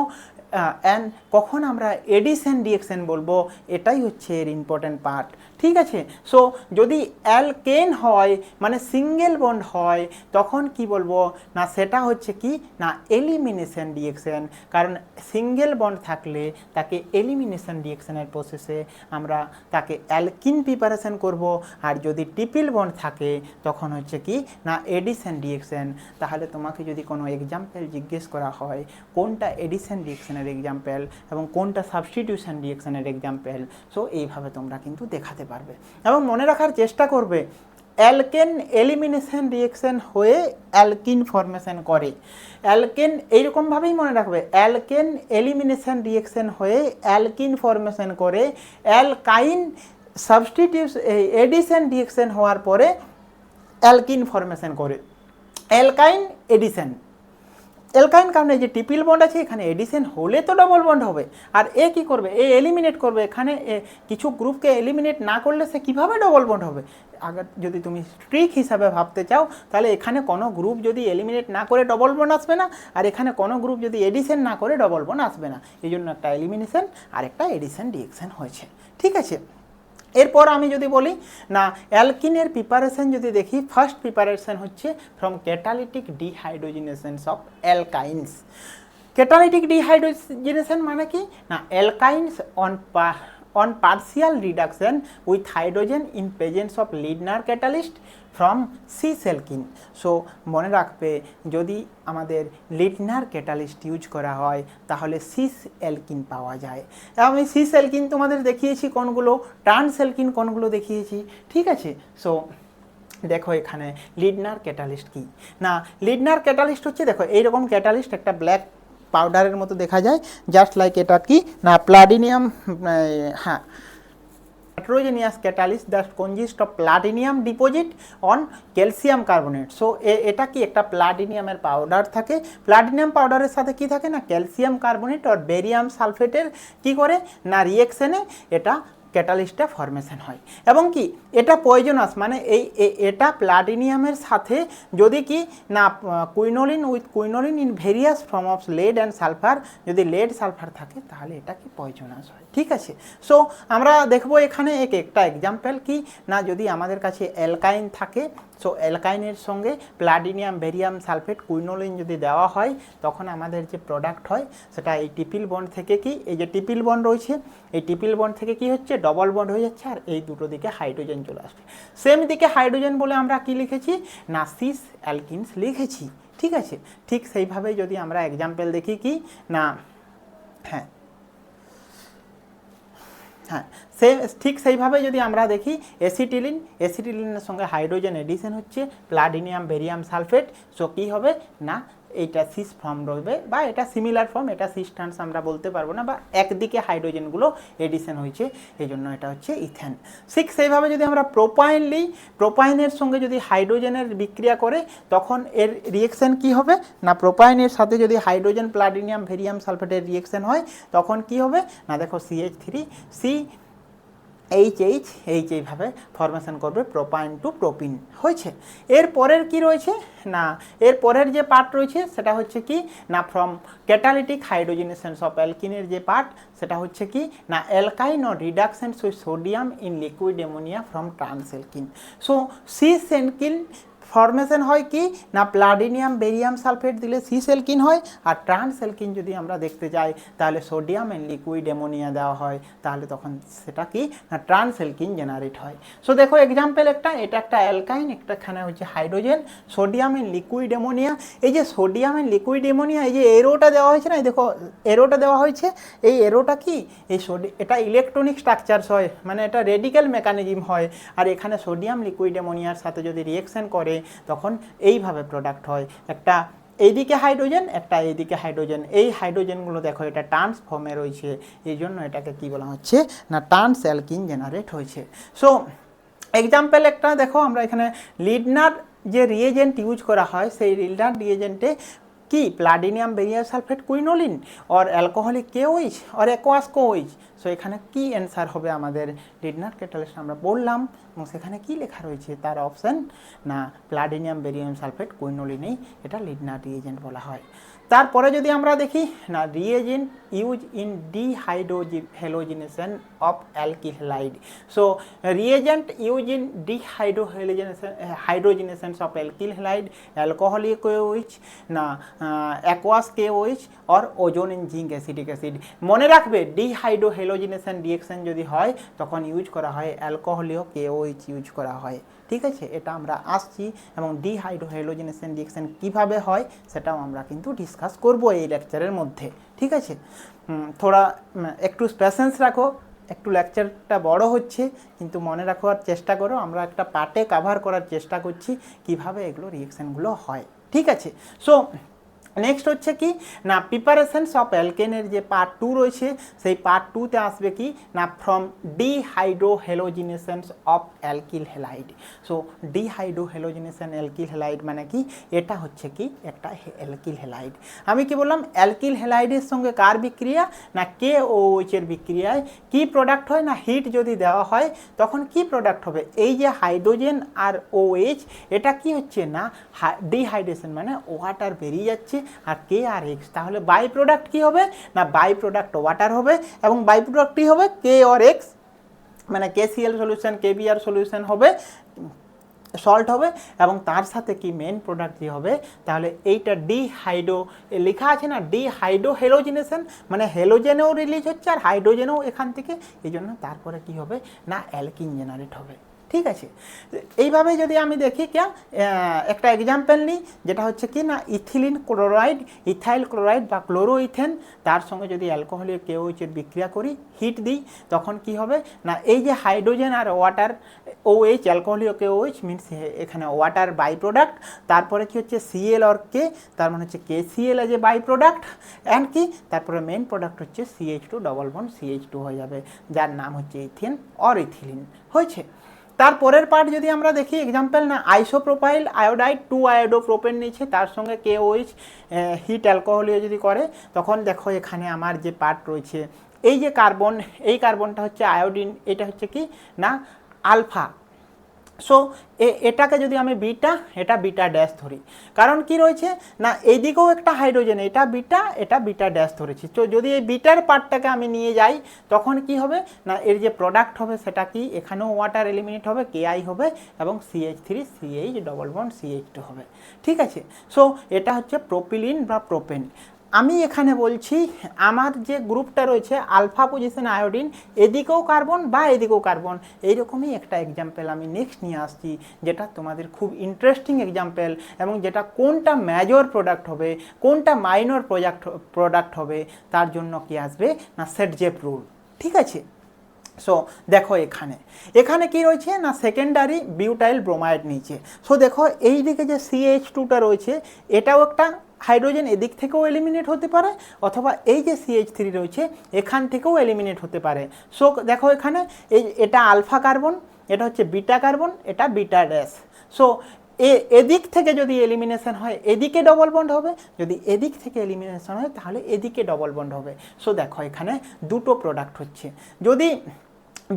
অ্যান্ড কখন আমরা এডিশন রিঅ্যাকশন বলবো, এটাই হচ্ছে এর ইম্পর্টেন্ট পার্ট। ঠিক আছে। সো যদি অ্যালকেন হয় মানে সিঙ্গেল বন্ড হয় তখন কি বলবো না সেটা হচ্ছে কি না এলিমিনেশন রিঅ্যাকশন, কারণ সিঙ্গেল বন্ড থাকলে তাকে এলিমিনেশন রিঅ্যাকশনের প্রসেসে আমরা তাকে অ্যালকিন প্রিপারেশন করব, আর যদি ট্রিপল বন্ড থাকে তখন হচ্ছে কি না এডিশন রিঅ্যাকশন। তাহলে তোমাকে যদি কোনো এক্সাম্পল জিজ্ঞেস করা হয় কোনটা এডিশন রিঅ্যাকশনের এক্সাম্পল এবং কোনটা সাবস্টিটিউশন রিঅ্যাকশনের এক্সাম্পল, সো এইভাবে তোমরা কিন্তু দেখাতে পারবে এবং মনে রাখার চেষ্টা করবে অ্যালকেন এলিমিনেশন রিঅ্যাকশন হয়ে অ্যালকিন ফরমেশন করে। অ্যালকেন এইরকমভাবেই মনে রাখবে, অ্যালকেন এলিমিনেশন রিঅ্যাকশন হয়ে অ্যালকিন ফরমেশন করে, অ্যালকাইন সাবস্টিটিউশন এডিশন রিঅ্যাকশন হওয়ার পরে অ্যালকিন ফরমেশন করে। অ্যালকাইন এডিশন, অ্যালকাইন কারণে যে ট্রিপল বন্ড আছে এখানে এডিশন হলে তো ডবল বন্ড হবে, আর এ কী করবে এ এলিমিনেট করবে, এখানে কিছু গ্রুপকে এলিমিনেট না করলে সে কীভাবে ডবল বন্ড হবে। আগে যদি তুমি ট্রিক হিসাবে ভাবতে চাও তাহলে এখানে কোনো গ্রুপ যদি এলিমিনেট না করে ডবল বন্ড আসবে না, আর এখানে কোনো গ্রুপ যদি এডিশন না করে ডবল বন্ড আসবে না, এই জন্য একটা এলিমিনেশন আর একটা এডিশন রিঅ্যাকশন হয়েছে। ঠিক আছে, এরপর আমি যদি বলি না অ্যালকিনের প্রিপারেশন যদি দেখি, ফার্স্ট প্রিপারেশন হচ্ছে ফ্রম ক্যাটালিটিক ডিহাইড্রোজিনেশনস অফ অ্যালকাইন্স। ক্যাটালিটিক ডিহাইড্রোজিনেশন মানে কি না অ্যালকাইন্স on partial reduction with hydrogen in presence of Lindner catalyst from cis alkene। So মনে রাখবে যদি আমাদের লিডনার ক্যাটালিস্ট ইউজ করা হয় তাহলে সিস অ্যালকিন পাওয়া যায়। আমি সিস অ্যালকিন তোমাদের দেখিয়েছি কোনগুলো, ট্রান্স অ্যালকিন কোনগুলো দেখিয়েছি। ঠিক আছে, সো দেখো এখানে লিডনার ক্যাটালিস্ট কি না, লিডনার ক্যাটালিস্ট হচ্ছে দেখো এইরকম ক্যাটালিস্ট একটা ব্ল্যাক পাউডারের মতো দেখা যায়, জাস্ট লাইক এটা কি না প্লাটিনিয়াম, হ্যাঁ heterogeneous catalyst that consist of platinum deposit on calcium carbonate। So এটা কি একটা প্লাটিনিয়ামের পাউডার থাকে, প্লাটিনিয়াম পাউডারের সাথে কি থাকে না ক্যালসিয়াম কার্বনেট আর বেরিয়াম সালফেটের কি করে না রিঅ্যাকশনে এটা ক্যাটালিস্টে ফরমেশন হয়, এবং কি এটা পয়জনাস মানে এটা প্লাটিনিয়ামের সাথে যদি কি না quinoline with quinoline in various form of lead and sulphur, যদি লেড সালফার থাকে তাহলে এটা কি পয়জনাস হয়। ঠিক আছে, সো আমরা দেখবো এখানে একটা এক্সাম্পল কি না যদি আমাদের কাছে অ্যালকাইন থাকে, সো অ্যালকাইনের সঙ্গে প্লাটিনিয়াম বেরিয়াম সালফেট কুইনোলিন যদি দেওয়া হয় তখন আমাদের যে প্রোডাক্ট হয় সেটা এই ট্রিপল বন্ড থেকে কি এই যে ট্রিপল বন্ড রয়েছে এই ট্রিপল বন্ড থেকে কি হচ্ছে ডবল বন্ড হয়ে যাচ্ছে, আর এই দুটো দিকে হাইড্রোজেন চলে আসবে। সেম দিকে হাইড্রোজেন বলে আমরা কি লিখেছি না সিস অ্যালকিনস লিখেছি। ঠিক আছে, ঠিক সেইভাবে যদি আমরা এক্সাম্পল দেখি কি না হ্যাঁ ঠিক সেইভাবে যদি আমরা দেখি অ্যাসিটিলিনের সঙ্গে হাইড্রোজেন এডিশন হচ্ছে প্লাটিনিয়াম বেরিয়াম সালফেট, সো কী হবে না এইটা সিস ফর্ম রইবে বা এটা সিমিলার ফর্ম, এটা সিস ট্রান্স আমরা বলতে পারবো না, বা একদিকে হাইড্রোজেনগুলো এডিশন হয়েছে এই জন্য এটা হচ্ছে ইথেন। ঠিক সেইভাবে যদি আমরা প্রোপাইন নিই, প্রোপাইনের সঙ্গে যদি হাইড্রোজেনের বিক্রিয়া করে তখন এর রিঅ্যাকশন কি হবে না প্রোপাইনের সাথে যদি হাইড্রোজেন প্লাটিনিয়াম বেরিয়াম সালফেটের রিঅ্যাকশন হয় তখন কি হবে না দেখো CH3 এইচ এইভাবে ফরমেশন করবে প্রোপাইন টু প্রোপিন হয়েছে। এরপরের কি রয়েছে না এরপরের যে পার্ট রয়েছে সেটা হচ্ছে কি না ফ্রম ক্যাটালিটিক হাইড্রোজেনেশনস অফ অ্যালকিনের যে পার্ট সেটা হচ্ছে কি না alkyne or reduction with sodium in liquid ammonia from trans alkene. So cis alkene formation হয় কি না প্লাটিনিয়াম বেরিয়াম সালফেট দিলে সিস অ্যালকিন হয়, আর ট্রান্স অ্যালকিন যদি আমরা দেখতে যাই তাহলে সোডিয়াম অ্যান্ড লিকুইড অ্যামোনিয়া দেওয়া হয় তাহলে তখন সেটা কি না ট্রান্স অ্যালকিন জেনারেট হয়। সো দেখো এক্সাম্পল এটা একটা অ্যালকাইন, একটা এখানে হচ্ছে hydrogen, sodium and liquid ammonia. এই যে সোডিয়াম অ্যান্ড লিকুইড অ্যামোনিয়া এই যে এরোটা দেওয়া হয়েছে না, এই দেখো এরোটা দেওয়া হয়েছে, এই এরোটা কি এই এটা ইলেকট্রনিক স্ট্রাকচারস হয় মানে এটা রেডিক্যাল মেকানিজম হয়, আর এখানে সোডিয়াম লিকুইড অ্যামোনিয়ার সাথে যদি রিঅ্যাকশন করে তখন এইভাবে প্রোডাক্ট হয়, একটা এইদিকে হাইড্রোজেন একটা এইদিকে হাইড্রোজেন, এই হাইড্রোজেনগুলো দেখো এটা ট্রান্স ফর্মে রয়েছে এই জন্য এটাকে কি বলা হচ্ছে না ট্রান্স অ্যালকিন জেনারেট হয়েছে। সো এক্সাম্পল একটা দেখো আমরা এখানে লিডনার যে রিয়েজেন্ট ইউজ করা হয় সেই লিডনার রিয়েজেন্টে কি প্লাটিনিয়াম বেরিয়াম সালফেট কুইনোলিন और অ্যালকোহলিক KOH और অ্যাকোয়াস KOH। সো এখানে কি অ্যান্সার হবে আমাদের লিডনার ক্যাটালিস্ট আমরা বললাম এবং সেখানে কি লেখা রয়েছে তার অপশান না প্লাটিনিয়াম বেরিয়াম সালফেট কুইনোলিনেই এটা লিডনার রিয়েজেন্ট বলা হয়। তারপরে যদি আমরা দেখি না reagent used in dehydrogenation of alkyl halide. So reagent used in dehydrogenation of alkyl halide, alcoholic KOH না aqueous KOH or ozone and zinc acetic acid. মনে রাখবে ডিহাইড্রোহ্যালোজিনেশন রিঅ্যাকশন যদি হয় তখন ইউজ করা হয় অ্যালকোহলীয় KOH ইউজ করা হয়। ঠিক আছে, এটা আমরা আসছি এবং ডিহাইড্রোহ্যালোজিনেশন রিঅ্যাকশন কীভাবে হয় সেটাও আমরা কিন্তু ডিসকাস করব এই লেকচারের মধ্যে। ঠিক আছে, থোড়া একটু পেশেন্স রাখো, একটু লেকচারটা বড় হচ্ছে কিন্তু মনে রাখার চেষ্টা করো, আমরা একটা পার্টে কভার করার চেষ্টা করছি কিভাবে এগুলো রিঅ্যাকশানগুলো হয়। ঠিক আছে, সো নেক্সট হচ্ছে কি না প্রিপারেশনস অফ অ্যালকেনের যে পার্ট 2 রয়েছে সেই পার্ট 2তে আসবে কি না from dehydrohalogenations of alkyl halide. So dehydrohalogenation alkyl halide মানে কি, এটা হচ্ছে কি একটা অ্যালকিল হ্যালাইড। আমি কি বললাম অ্যালকিল হ্যালাইডের সঙ্গে কার বিক্রিয়া না KOH এর বিক্রিয়ায় কি প্রোডাক্ট হয় না হিট যদি দেওয়া হয় তখন কি প্রোডাক্ট হবে, এই যে হাইড্রোজেন আর OH এটা কি হচ্ছে না ডিহাইড্রেশন মানে ওয়াটার বেরিয়ে যাচ্ছে আর K আর X, তাহলে বাই প্রোডাক্ট কী হবে না বাই প্রোডাক্ট ওয়াটার হবে এবং বাই প্রোডাক্টই হবে K আর X মানে KCl সলিউশন KBr সলিউশন হবে, সল্ট হবে এবং তার সাথে কি মেন প্রোডাক্ট যে হবে তাহলে এইটা ডিহাইড্রো লেখা আছে না ডিহাইড্রোহ্যালোজিনেশন মানে হেলোজেনও রিলিজ হচ্ছে আর হাইড্রোজেনও এখান থেকে, এই জন্য তারপরে কি হবে না অ্যালকিন জেনারেট হবে। ঠিক আছে, এইভাবে যদি আমি দেখি একটা এক্সাম্পল নিই যেটা হচ্ছে কি না ইথিলিন ক্লোরাইড ইথাইল ক্লোরাইড বা ক্লোরোইথেন তার সঙ্গে যদি অ্যালকোহলের KOH এর বিক্রিয়া করি হিট দিই তখন কি হবে না এই যে হাইড্রোজেন আর ওয়াটার OH অ্যালকোহলীয় KOH মিনস এখানে ওয়াটার বাই প্রোডাক্ট, তারপরে কি হচ্ছে Cl আর K তার মানে হচ্ছে KCl as a by product and কি তারপরে মেন প্রোডাক্ট হচ্ছে CH2 ডবল বন্ড CH2 হয়ে যাবে যার নাম হচ্ছে ইথেন অর ইথিলিন হয়েছে। তারপরের পার্ট যদি আমরা দেখি এক্সাম্পল না আইসোপ্রোপাইল আয়োডাইড 2 আয়োডোপ্রোপেন নিচ্ছে তার সঙ্গে KOH হিট অ্যালকোহলীয় যদি করে তখন দেখো এখানে আমার যে পার্ট রয়েছে এই যে কার্বন এই কার্বনটা হচ্ছে আয়োডিন, এটা হচ্ছে কি না আলফা। সো এটাকে যদি আমি এটা বিটা ড্যাশ ধরি কারণ কি রয়েছে না এইদিকেও একটা হাইড্রোজেন এটা বিটা ড্যাশ ধরেছি, তো যদি এই বিটার পার্টটাকে আমি নিয়ে যাই তখন কি হবে না এর যে প্রোডাক্ট হবে সেটা কি এখানেও ওয়াটার এলিমিনেট হবে KI হবে এবং CH3 CH double bond CH2 হবে। ঠিক আছে, সো এটা হচ্ছে প্রোপিলিন বা প্রোপেন। আমি এখানে বলছি আমার যে গ্রুপটা রয়েছে আলফা পজিশন আয়োডিন এদিকেও কার্বন বা এদিকেও কার্বন, এইরকমই একটা এক্সাম্পল আমি নেক্সট নিয়ে আসছি যেটা তোমাদের খুব ইন্টারেস্টিং এক্সাম্পল এবং যেটা কোনটা মেজর প্রোডাক্ট হবে কোনটা মাইনর প্রোডাক্ট হবে তার জন্য কি আসবে না সেটজেপ রুল। ঠিক আছে, সো দেখো এখানে কি রয়েছে না সেকেন্ডারি বিউটাইল ব্রোমাইড নিচে। সো দেখো এই দিকে যে CH2টা রয়েছে এটাও একটা হাইড্রোজেন এদিক থেকেও এলিমিনেট হতে পারে অথবা এই যে CH3 রয়েছে এখান থেকেও এলিমিনেট হতে পারে। সো দেখো এখানে এটা আলফা কার্বন এটা হচ্ছে বিটা কার্বন এটা বিটা ড্যাশ। সো এদিক থেকে যদি এলিমিনেশন হয় এদিকে ডবল বন্ড হবে, যদি এদিক থেকে এলিমিনেশন হয় তাহলে এদিকে ডবল বন্ড হবে। সো দেখো এখানে দুটো প্রোডাক্ট হচ্ছে, যদি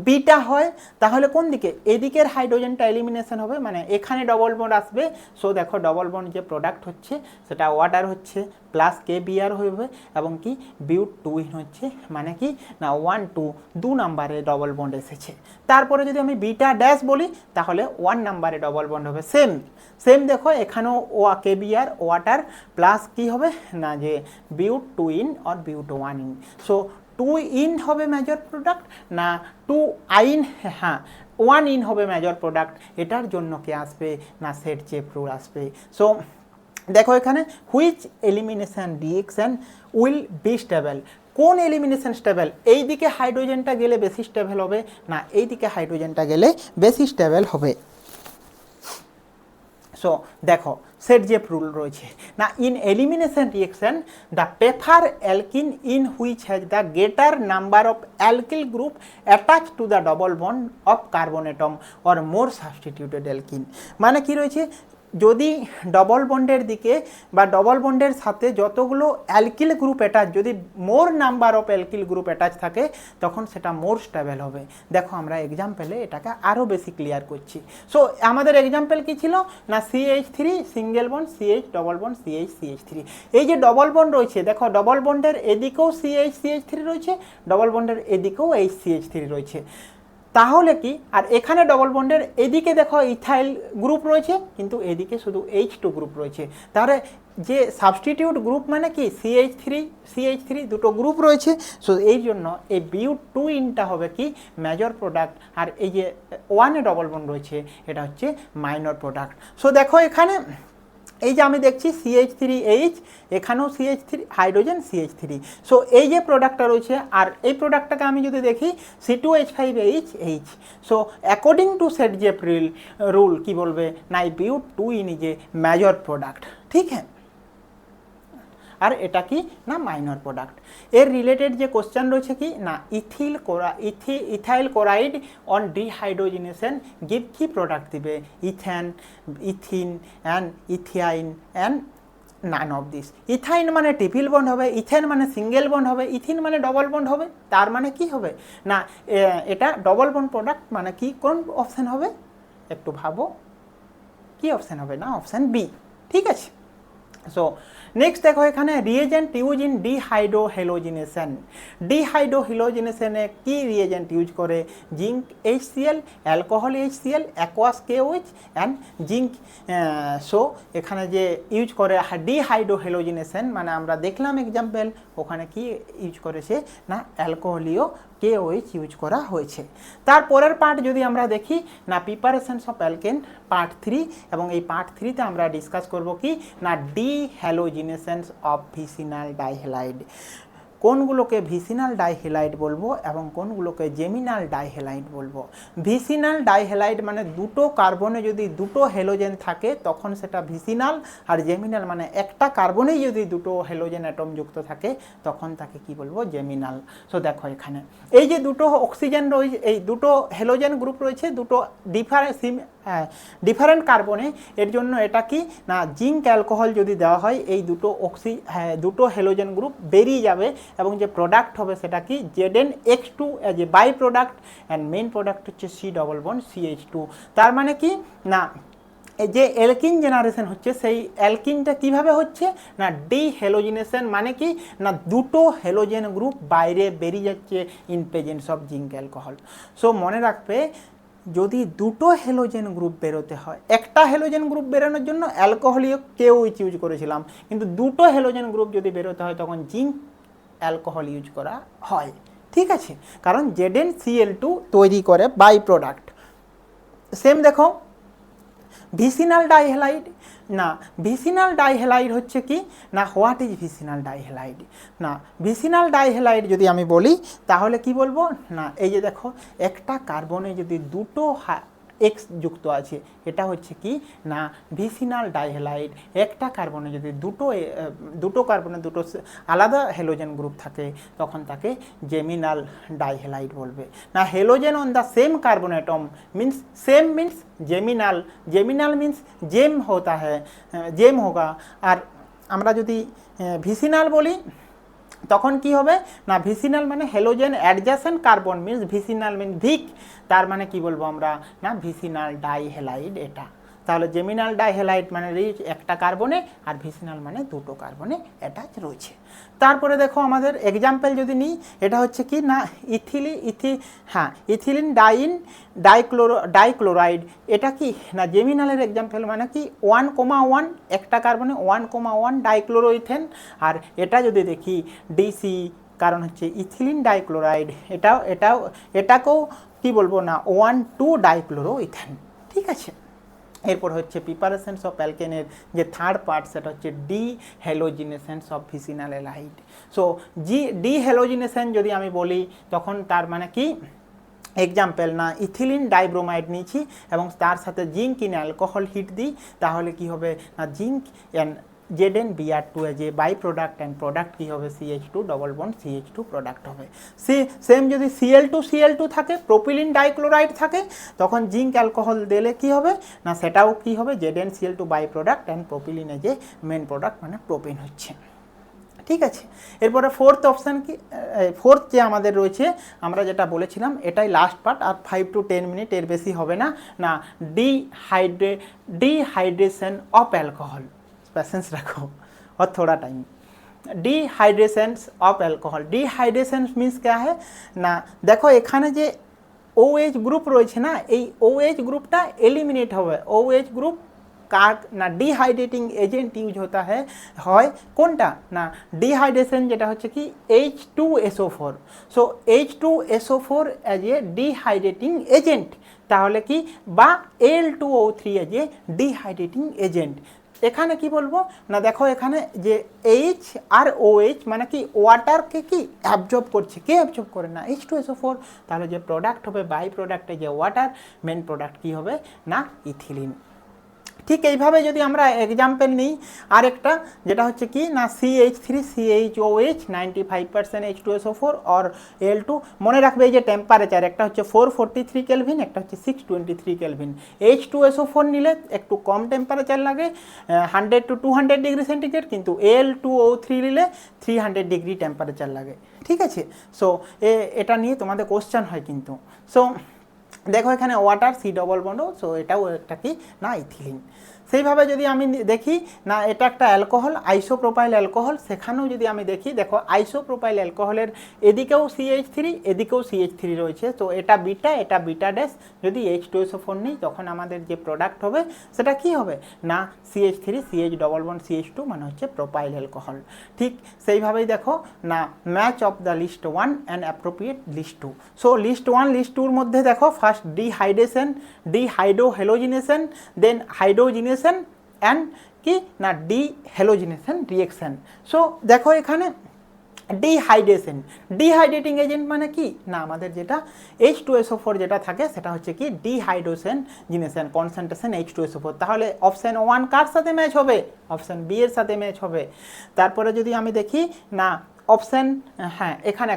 বিটা হয় তাহলে কোন দিকে এদিকের হাইড্রোজেনটা এলিমিনেশন হবে মানে এখানে ডবল বন্ড আসবে। সো দেখো ডবল বন্ড যে প্রোডাক্ট হচ্ছে সেটা ওয়াটার হচ্ছে প্লাস KBr হবে এবং কি বিউট 2 হচ্ছে মানে কি না 1 2 নাম্বারে ডবল বন্ড এসেছে। তারপরে যদি আমি বিটা ড্যাশ বলি তাহলে 1 নাম্বারে ডবল বন্ড হবে সেম দেখো এখানেও KBr ওয়াটার প্লাস কি হবে না যে বিউট 2 ইন আর বিউট 1 ইন। সো 2 ইন হবে মেজর প্রোডাক্ট না 2 আইন, হ্যাঁ 1 ইন হবে মেজর প্রোডাক্ট, এটার জন্য কি আসবে না সেটজেপ রুল আসবে। সো দেখো এখানে which elimination reaction will be stable, কোন এলিমিনেশন স্টেবল এই দিকে হাইড্রোজেনটা গেলে বেশি স্টেবল হবে না এই দিকে হাইড্রোজেনটা গেলে বেশি স্টেবল হবে। সো দেখো সেটজেপ রুল রয়েছে না in elimination reaction the prefer alkyne in which has the greater number of alkyl group attach to the double bond of carbon atom or more substituted alkyne. মানে কি রয়েছে যদি ডবল বন্ডের দিকে বা ডবল বন্ডের সাথে যতগুলো অ্যালকিল গ্রুপ অ্যাটাচ, যদি more number of alkyl group attach থাকে তখন সেটা মোর স্টেবল হবে। দেখো আমরা এক্সাম্পলে এটাকে আরও বেশি ক্লিয়ার করছি। সো আমাদের এক্সাম্পল কি ছিল না CH3 single bond, CH double bond, CH3। এই যে ডবল বন্ড রয়েছে, দেখো ডবল বন্ডের এদিকেও CH3 রয়েছে, ডবল বন্ডের এদিকেও HCH3 রয়েছে। তাহলে কি, আর এখানে ডবল বন্ডের এদিকে দেখো ইথাইল গ্রুপ রয়েছে, কিন্তু এদিকে শুধু H2 গ্রুপ রয়েছে। তাহলে যে সাবস্টিটিউট গ্রুপ মানে কি CH3 দুটো গ্রুপ রয়েছে। সো এই জন্য এই বিউ2ইনটা হবে কি মেজর প্রোডাক্ট, আর এই যে 1 এ ডবল বন্ড রয়েছে এটা হচ্ছে মাইনর প্রোডাক্ট। সো দেখো এখানে এই যে আমি দেখছি CH3H, এখানেও CH3 হাইড্রোজেন CH3। সো এই যে প্রোডাক্টটা রয়েছে, আর এই প্রোডাক্টটাকে আমি যদি দেখি C2H5H। So according to Saytzeff rule কি বলবে না এই বিউ2ইন ইজ এ মেজর প্রোডাক্ট, ঠিক হ্যাঁ। আর এটা কি না মাইনর প্রোডাক্ট। এর রিলেটেড যে কোশ্চেন রয়েছে কি না ethyl chloride on dehydrogenation give কি প্রোডাক্ট দিবে, ethane, ethene and ethyne and none of this. Ethyne মানে ট্রিপল বন্ড হবে, ইথেন মানে সিঙ্গেল বন্ড হবে, ইথিন মানে ডবল বন্ড হবে। তার মানে কি হবে না এটা ডবল বন্ড প্রোডাক্ট, মানে কি কোন অপশান হবে একটু ভাবো, কি অপশান হবে না অপশান বি, ঠিক আছে। সো নেক্সট দেখো এখানে রিয়েজেন্ট ইউজ ইন ডিহাইড্রোহ্যালোজিনেশন। ডিহাইড্রোহ্যালোজিনেশনে কি রিয়েজেন্ট ইউজ করে, zinc HCl, alcohol HCl, aqueous KOH and zinc. So এখানে যে ইউজ করে ডিহাইড্রোহ্যালোজিনেশন মানে আমরা দেখলাম এক্সাম্পল, ওখানে কি ইউজ করেছে না অ্যালকোহলীয় KOH ইউজ করা হয়েছে। তারপরের পার্ট যদি আমরা দেখি না প্রিপারেশনস অফ অ্যালকেন পার্ট 3, এবং এই পার্ট 3তে আমরা ডিসকাস করব কি না ডিহ্যালোজিনেশনস of vicinal dihalide. কোনগুলোকে vicinal dihalide বলবো এবং কোনগুলোকে জেমিনাল ডাইহ্যালাইড বলবো। ভিসিনাল ডাইহ্যালাইড মানে দুটো কার্বনে যদি দুটো হ্যালোজেন থাকে তখন সেটা ভিসিনাল, আর জেমিনাল মানে একটা কার্বনেই যদি দুটো হ্যালোজেন অ্যাটম যুক্ত থাকে তখন তাকে কি বলবো জেমিনাল। সো দেখো এখানে এই যে দুটো অক্সিজেন রয়েছে, এই দুটো হ্যালোজেন গ্রুপ রয়েছে দুটো ডিফারেন্ট কার্বনে, এর জন্য এটা কি না জিঙ্ক অ্যালকোহল যদি দেওয়া হয় এই দুটো হ্যালোজেন গ্রুপ বেরিয়ে যাবে, এবং যে প্রোডাক্ট হবে সেটা কি ZnH2 as a by product, and main product হচ্ছে C ডবল বন্ড CH2। তার মানে কি না যে অ্যালকিন জেনারেশন হচ্ছে সেই অ্যালকিনটা কিভাবে হচ্ছে না ডিহ্যালোজিনেশন, মানে কি না দুটো হ্যালোজেন গ্রুপ বাইরে বেরিয়ে যাচ্ছে in presence of zinc alcohol. So মনে রাখবে যদি দুটো হ্যালোজেন গ্রুপ বেরোতে হয়, একটা হ্যালোজেন গ্রুপ বেরোনোর জন্য অ্যালকোহলীয় KOH ইউজ করেছিলাম, কিন্তু দুটো হ্যালোজেন গ্রুপ যদি বেরোতে হয় তখন জিঙ্ক অ্যালকোহল ইউজ করা হয়, ঠিক আছে, কারণ ZnCl2 তৈরি করে বাই প্রোডাক্ট। সেম দেখো ভিসিনাল ডাইহ্যালাইড, না ভিসিনাল ডাইহ্যালাইড হচ্ছে কি না হোয়াট ইজ ভিসিনাল ডাইহ্যালাইড। না ভিসিনাল ডাইহ্যালাইড যদি আমি বলি তাহলে কি বলবো না এই যে দেখো একটা কার্বনে যদি দুটো X যুক্ত আছে এটা হচ্ছে কি না ভিসিনাল ডাইহ্যালাইড। একটা কার্বনে যদি দুটো কার্বনে দুটো আলাদা হ্যালোজেন গ্রুপ থাকে তখন তাকে জেমিনাল ডাইহ্যালাইড বলবে। না halogen on the same carbon atom means same means geminal, geminal means gem होता है, जेम होगा। আর আমরা যদি ভিসিনাল বলি তখন কি হবে না ভিসিনাল মানে halogen adjacent carbon means vicinal mean vic, তার মানে কি বলবো আমরা না ভিসিনাল ডাইহ্যালাইড এটা। তাহলে জেমিনাল ডাইহ্যালাইড মানে একটা কার্বনে, আর ভিসিনাল মানে দুটো কার্বনে অ্যাটাচ রয়েছে। তারপরে দেখো আমাদের এক্সাম্পল যদি নিই এটা হচ্ছে কি না ইথিলিন ডাইক্লোরাইড, এটা কি না জেমিনালের এক্সাম্পল মানে কি 1,1 একটা কার্বনে 1,1 ডাইক্লোরোইথেন, আর এটা যদি দেখি DC কারণ হচ্ছে ইথিলিন ডাইক্লোরাইড, এটাকেও কি বলবো না 1,2 ডাইক্লোরোইথেন, ঠিক আছে। এরপর হচ্ছে প্রিপারেশনস অফ অ্যালকেনের যে থার্ড পার্ট সেটা হচ্ছে ডিহ্যালোজিনেশনস অফ ভিসিনাল অ্যালহাইড। সো ডিহ্যালোজিনেশন যদি আমি বলি তখন তার মানে কি এক্সাম্পল না ইথিলিন ডাইব্রোমাইড নিয়েছি এবং তার সাথে জিঙ্ক ইন অ্যালকোহল হিট দিই তাহলে কি হবে না জিঙ্ক ZnBr2 এ যে বাই প্রোডাক্ট অ্যান্ড প্রোডাক্ট কী হবে CH2 double bond CH2 product হবে। সেম যদি Cl2 থাকে, প্রোপিলিন ডাইক্লোরাইড থাকে, তখন জিঙ্ক অ্যালকোহল দিলে কি হবে না সেটাও কি হবে ZnCl2 বাই প্রোডাক্ট অ্যান্ড প্রোপিলিনে যে মেন প্রোডাক্ট মানে প্রোপিন হচ্ছে। ঠিক আছে, এরপরে ফোর্থ অপশান কি, ফোর্থ যে আমাদের রয়েছে আমরা যেটা বলেছিলাম এটাই লাস্ট পার্ট, আর 5 to 10 মিনিট এর বেশি হবে না। না डिहाइड्रेशन ऑफ अल्कोहल, पेशेंस रखो और थोड़ा time. Dehydration of alcohol, dehydration means क्या है ना, देखो এখানে যে OH গ্রুপ রয়েছে না, এই OH গ্রুপটা এলিমিনেট হবে। OH গ্রুপ কার না ডিহাইড্রেটিং এজেন্ট ইউজ হতা হয় কোনটা না ডিহাইড্রেশন, যেটা হচ্ছে কি H2SO4। So H2SO4 as a dehydrating agent, তাহলে কি বা Al2O3 as a dehydrating agent. এখানে কি বলবো না, দেখো এখানে যে H আর OH মানে কি ওয়াটারকে কি অ্যাবজর্ব করছে, কে অ্যাবজর্ব করে না H2SO4, তাহলে যে প্রোডাক্ট হবে বাই প্রোডাক্টে যে ওয়াটার, মেন প্রোডাক্ট কি হবে না ইথিলিন। ঠিক এইভাবে যদি আমরা এক্সাম্পল নিই আরেকটা, যেটা হচ্ছে কি না CH3CHOH 95% H2SO4 और Al2, মনে রাখবে এই যে টেম্পারেচার একটা হচ্ছে 443 কেলভিন, একটা হচ্ছে 623 কেলভিন। H2SO4 নিলে একটু কম টেম্পারেচার লাগে 100 to 200 ডিগ্রি সেন্টিগ্রেড, কিন্তু Al2O3 নিলে 300 ডিগ্রি টেম্পারেচার লাগে। ঠিক আছে, সো এটা নিয়ে তোমাদের কোশ্চেন হয় কিন্তু। সো দেখো এখানে water C double bond, so এটাও একটা কি না ইথিলিন। সেইভাবে যদি আমি দেখি না এটা একটা অ্যালকোহল আইসোপ্রোপাইল অ্যালকোহল, সেখানেও যদি আমি দেখি দেখো আইসোপ্রোপাইল অ্যালকোহলের এদিকেও CH3 এদিকেও CH3 রয়েছে, তো এটা বিটা ড্যাশ, যদি H2SO4 নেই তখন আমাদের যে প্রোডাক্ট হবে সেটা কি হবে না CH3 CH double bond CH2 মানে হচ্ছে প্রোপাইল অ্যালকোহল। ঠিক সেইভাবেই দেখো না match of the list 1 and appropriate list 2। So list 1 list 2 এর মধ্যে দেখো first dehydration, dehydrohalogenation, then hydrogenation and কি না ডিহ্যালোজিনেশন রিঅ্যাকশন। সো দেখো এখানে ডিহাইড্রেশন, ডিহাইড্রেটিং এজেন্ট মানে কি না আমাদের যেটা H2SO4 যেটা থাকে সেটা হচ্ছে কি ডিহাইড্রোজেনেশন কনসেন্ট্রেশন H2SO4, তাহলে অপশান 1 কার সাথে ম্যাচ হবে, অপশান বি এর সাথে ম্যাচ হবে। তারপরে যদি আমি দেখি না অপশান, হ্যাঁ এখানে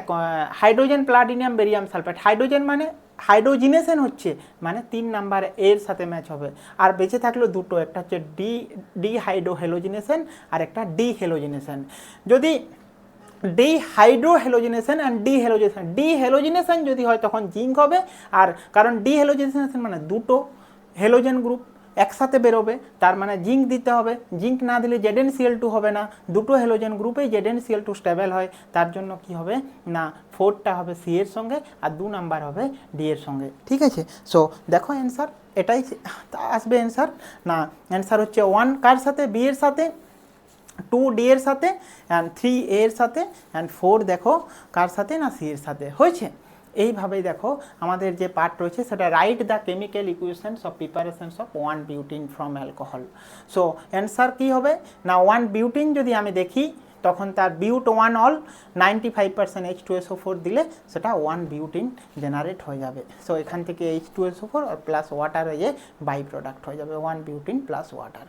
hydrogen platinum barium sulphate, hydrogen মানে হাইড্রোজিনেশন হচ্ছে মানে 3 নাম্বার এর সাথে ম্যাচ হবে। আর বেঁচে থাকলো দুটো, একটা হচ্ছে ডিহাইড্রোহ্যালোজিনেশন আর একটা ডিহ্যালোজিনেশন। যদি ডিহাইড্রোহ্যালোজিনেশন অ্যান্ড ডিহ্যালোজিনেশন যদি হয় তখন জিঙ্ক হবে, আর কারণ ডিহ্যালোজিনেশন মানে দুটো হ্যালোজেন গ্রুপ একসাথে বেরোবে, তার মানে জিঙ্ক দিতে হবে, জিঙ্ক না দিলে ZnCl2 হবে না, দুটো হ্যালোজেন গ্রুপেই ZnCl2 স্টেবল হয়, তার জন্য কি হবে না 4টা হবে C এর সঙ্গে আর 2 নাম্বার হবে D এর সঙ্গে। ঠিক আছে, সো দেখো অ্যান্সার এটাই আসবে অ্যান্সার, না অ্যান্সার হচ্ছে 1 কার সাথে B এর সাথে, 2 D এর সাথে, অ্যান্ড 3 A এর সাথে, অ্যান্ড 4 দেখো কার সাথে না C এর সাথে হয়েছে। এইভাবেই দেখো আমাদের যে পার্ট রয়েছে সেটা write the chemical equations of preparations of 1 butene from alcohol. So answer কী হবে না 1 বিউটিন যদি আমি দেখি তখন তার বিউট 1 অল 95% H2SO4 দিলে সেটা 1 বিউটিন জেনারেট হয়ে যাবে। সো এখান থেকে H2SO4 আর প্লাস ওয়াটার হয়ে বাই প্রোডাক্ট হয়ে যাবে 1 বিউটিন প্লাস ওয়াটার।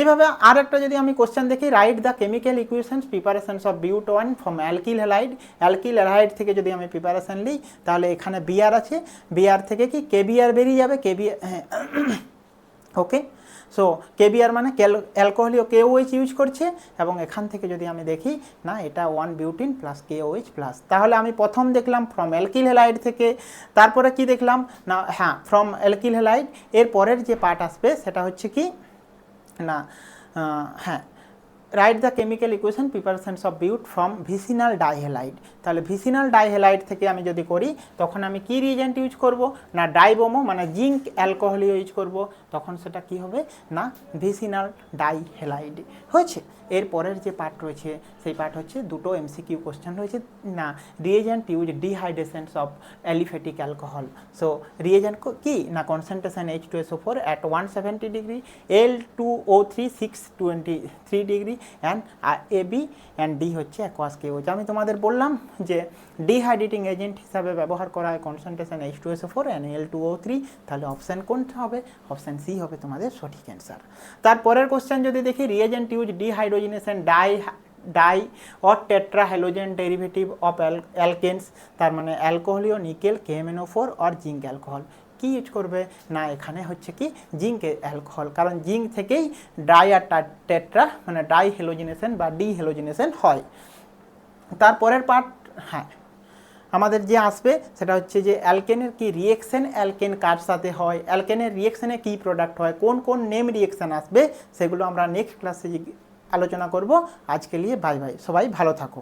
এইভাবে আর একটা যদি আমি কোশ্চেন দেখি right the chemical equations preparations of বিউট 1 from alkyl halide, alkyl halide থেকে যদি আমি প্রিপারেশন নিই তাহলে এখানে বিআর আছে, বিআর থেকে কি কেবিআর বেরিয়ে যাবে, কেবিআর ওকে। সো কেবিআর মানে অ্যালকোহলীয় KOH ইউজ করছে, এবং এখান থেকে যদি আমি দেখি না এটা 1 বিউটিন প্লাস KOH প্লাস, তাহলে আমি প্রথম দেখলাম ফ্রম অ্যালকিল হ্যালাইড থেকে, তারপরে কি দেখলাম না হ্যাঁ ফ্রম অ্যালকিল হ্যালাইড, এর পরের যে পার্ট আসবে সেটা হচ্ছে কি না হ্যাঁ write the chemical equation preparations of butene from vicinal dihalide. তাহলে ভিসিনাল ডাইহ্যালাইড থেকে আমি যদি করি তখন আমি কি রিএজেন্ট ইউজ করব না ডাইবোমো মানে জিঙ্ক অ্যালকোহলীয় ইউজ করব, তখন সেটা কি হবে না ভিসিনাল ডাইহ্যালাইড হয়েছে। এর পরের যে পার্ট রয়েছে সেই পার্ট হচ্ছে দুটো MCQ কোশ্চেন রয়েছে না reagent use dehydrations of aliphatic alcohol. So reagent কি না concentration H2SO4 at 170 degree, L2O3 623 degree, and AB and D হচ্ছে অ্যাকোয়াস KOH। আমি তোমাদের বললাম যে ডিহাইড্রেটিং এজেন্ট হিসাবে ব্যবহার করা হয় কনসেন্ট্রেশন H2SO4 NaL2O3, তাহলে অপশান কোনটা হবে? অপশান সি হবে তোমাদের সঠিক অ্যান্সার। তারপরের কোশ্চেন যদি দেখি, reagent use dehydrogenation di or tetra halogen derivative of alkanes, তার মানে অ্যালকোহলীয় nickel KMNO4 or zinc alcohol. কি ইউজ করবে না, এখানে হচ্ছে কি জিঙ্ক অ্যালকোহল, কারণ জিঙ্ক থেকেই ডাই আর টেট্রা মানে ডাই হ্যালোজিনেশন বা ডি হ্যালোজিনেশন হয়। তারপরের পার্ট, হ্যাঁ আমাদের যে আসবে সেটা হচ্ছে যে অ্যালকেনের কি রিয়েকশন, অ্যালকেন কার সাথে হয়, অ্যালকেনের রিয়েকশনে কি প্রোডাক্ট হয়, কোন কোন নেম রিয়েকশন আসবে, সেগুলো আমরা নেক্সট ক্লাসে আলোচনা করব। আজকে নিয়ে বাই বাই, সবাই ভালো থাকো।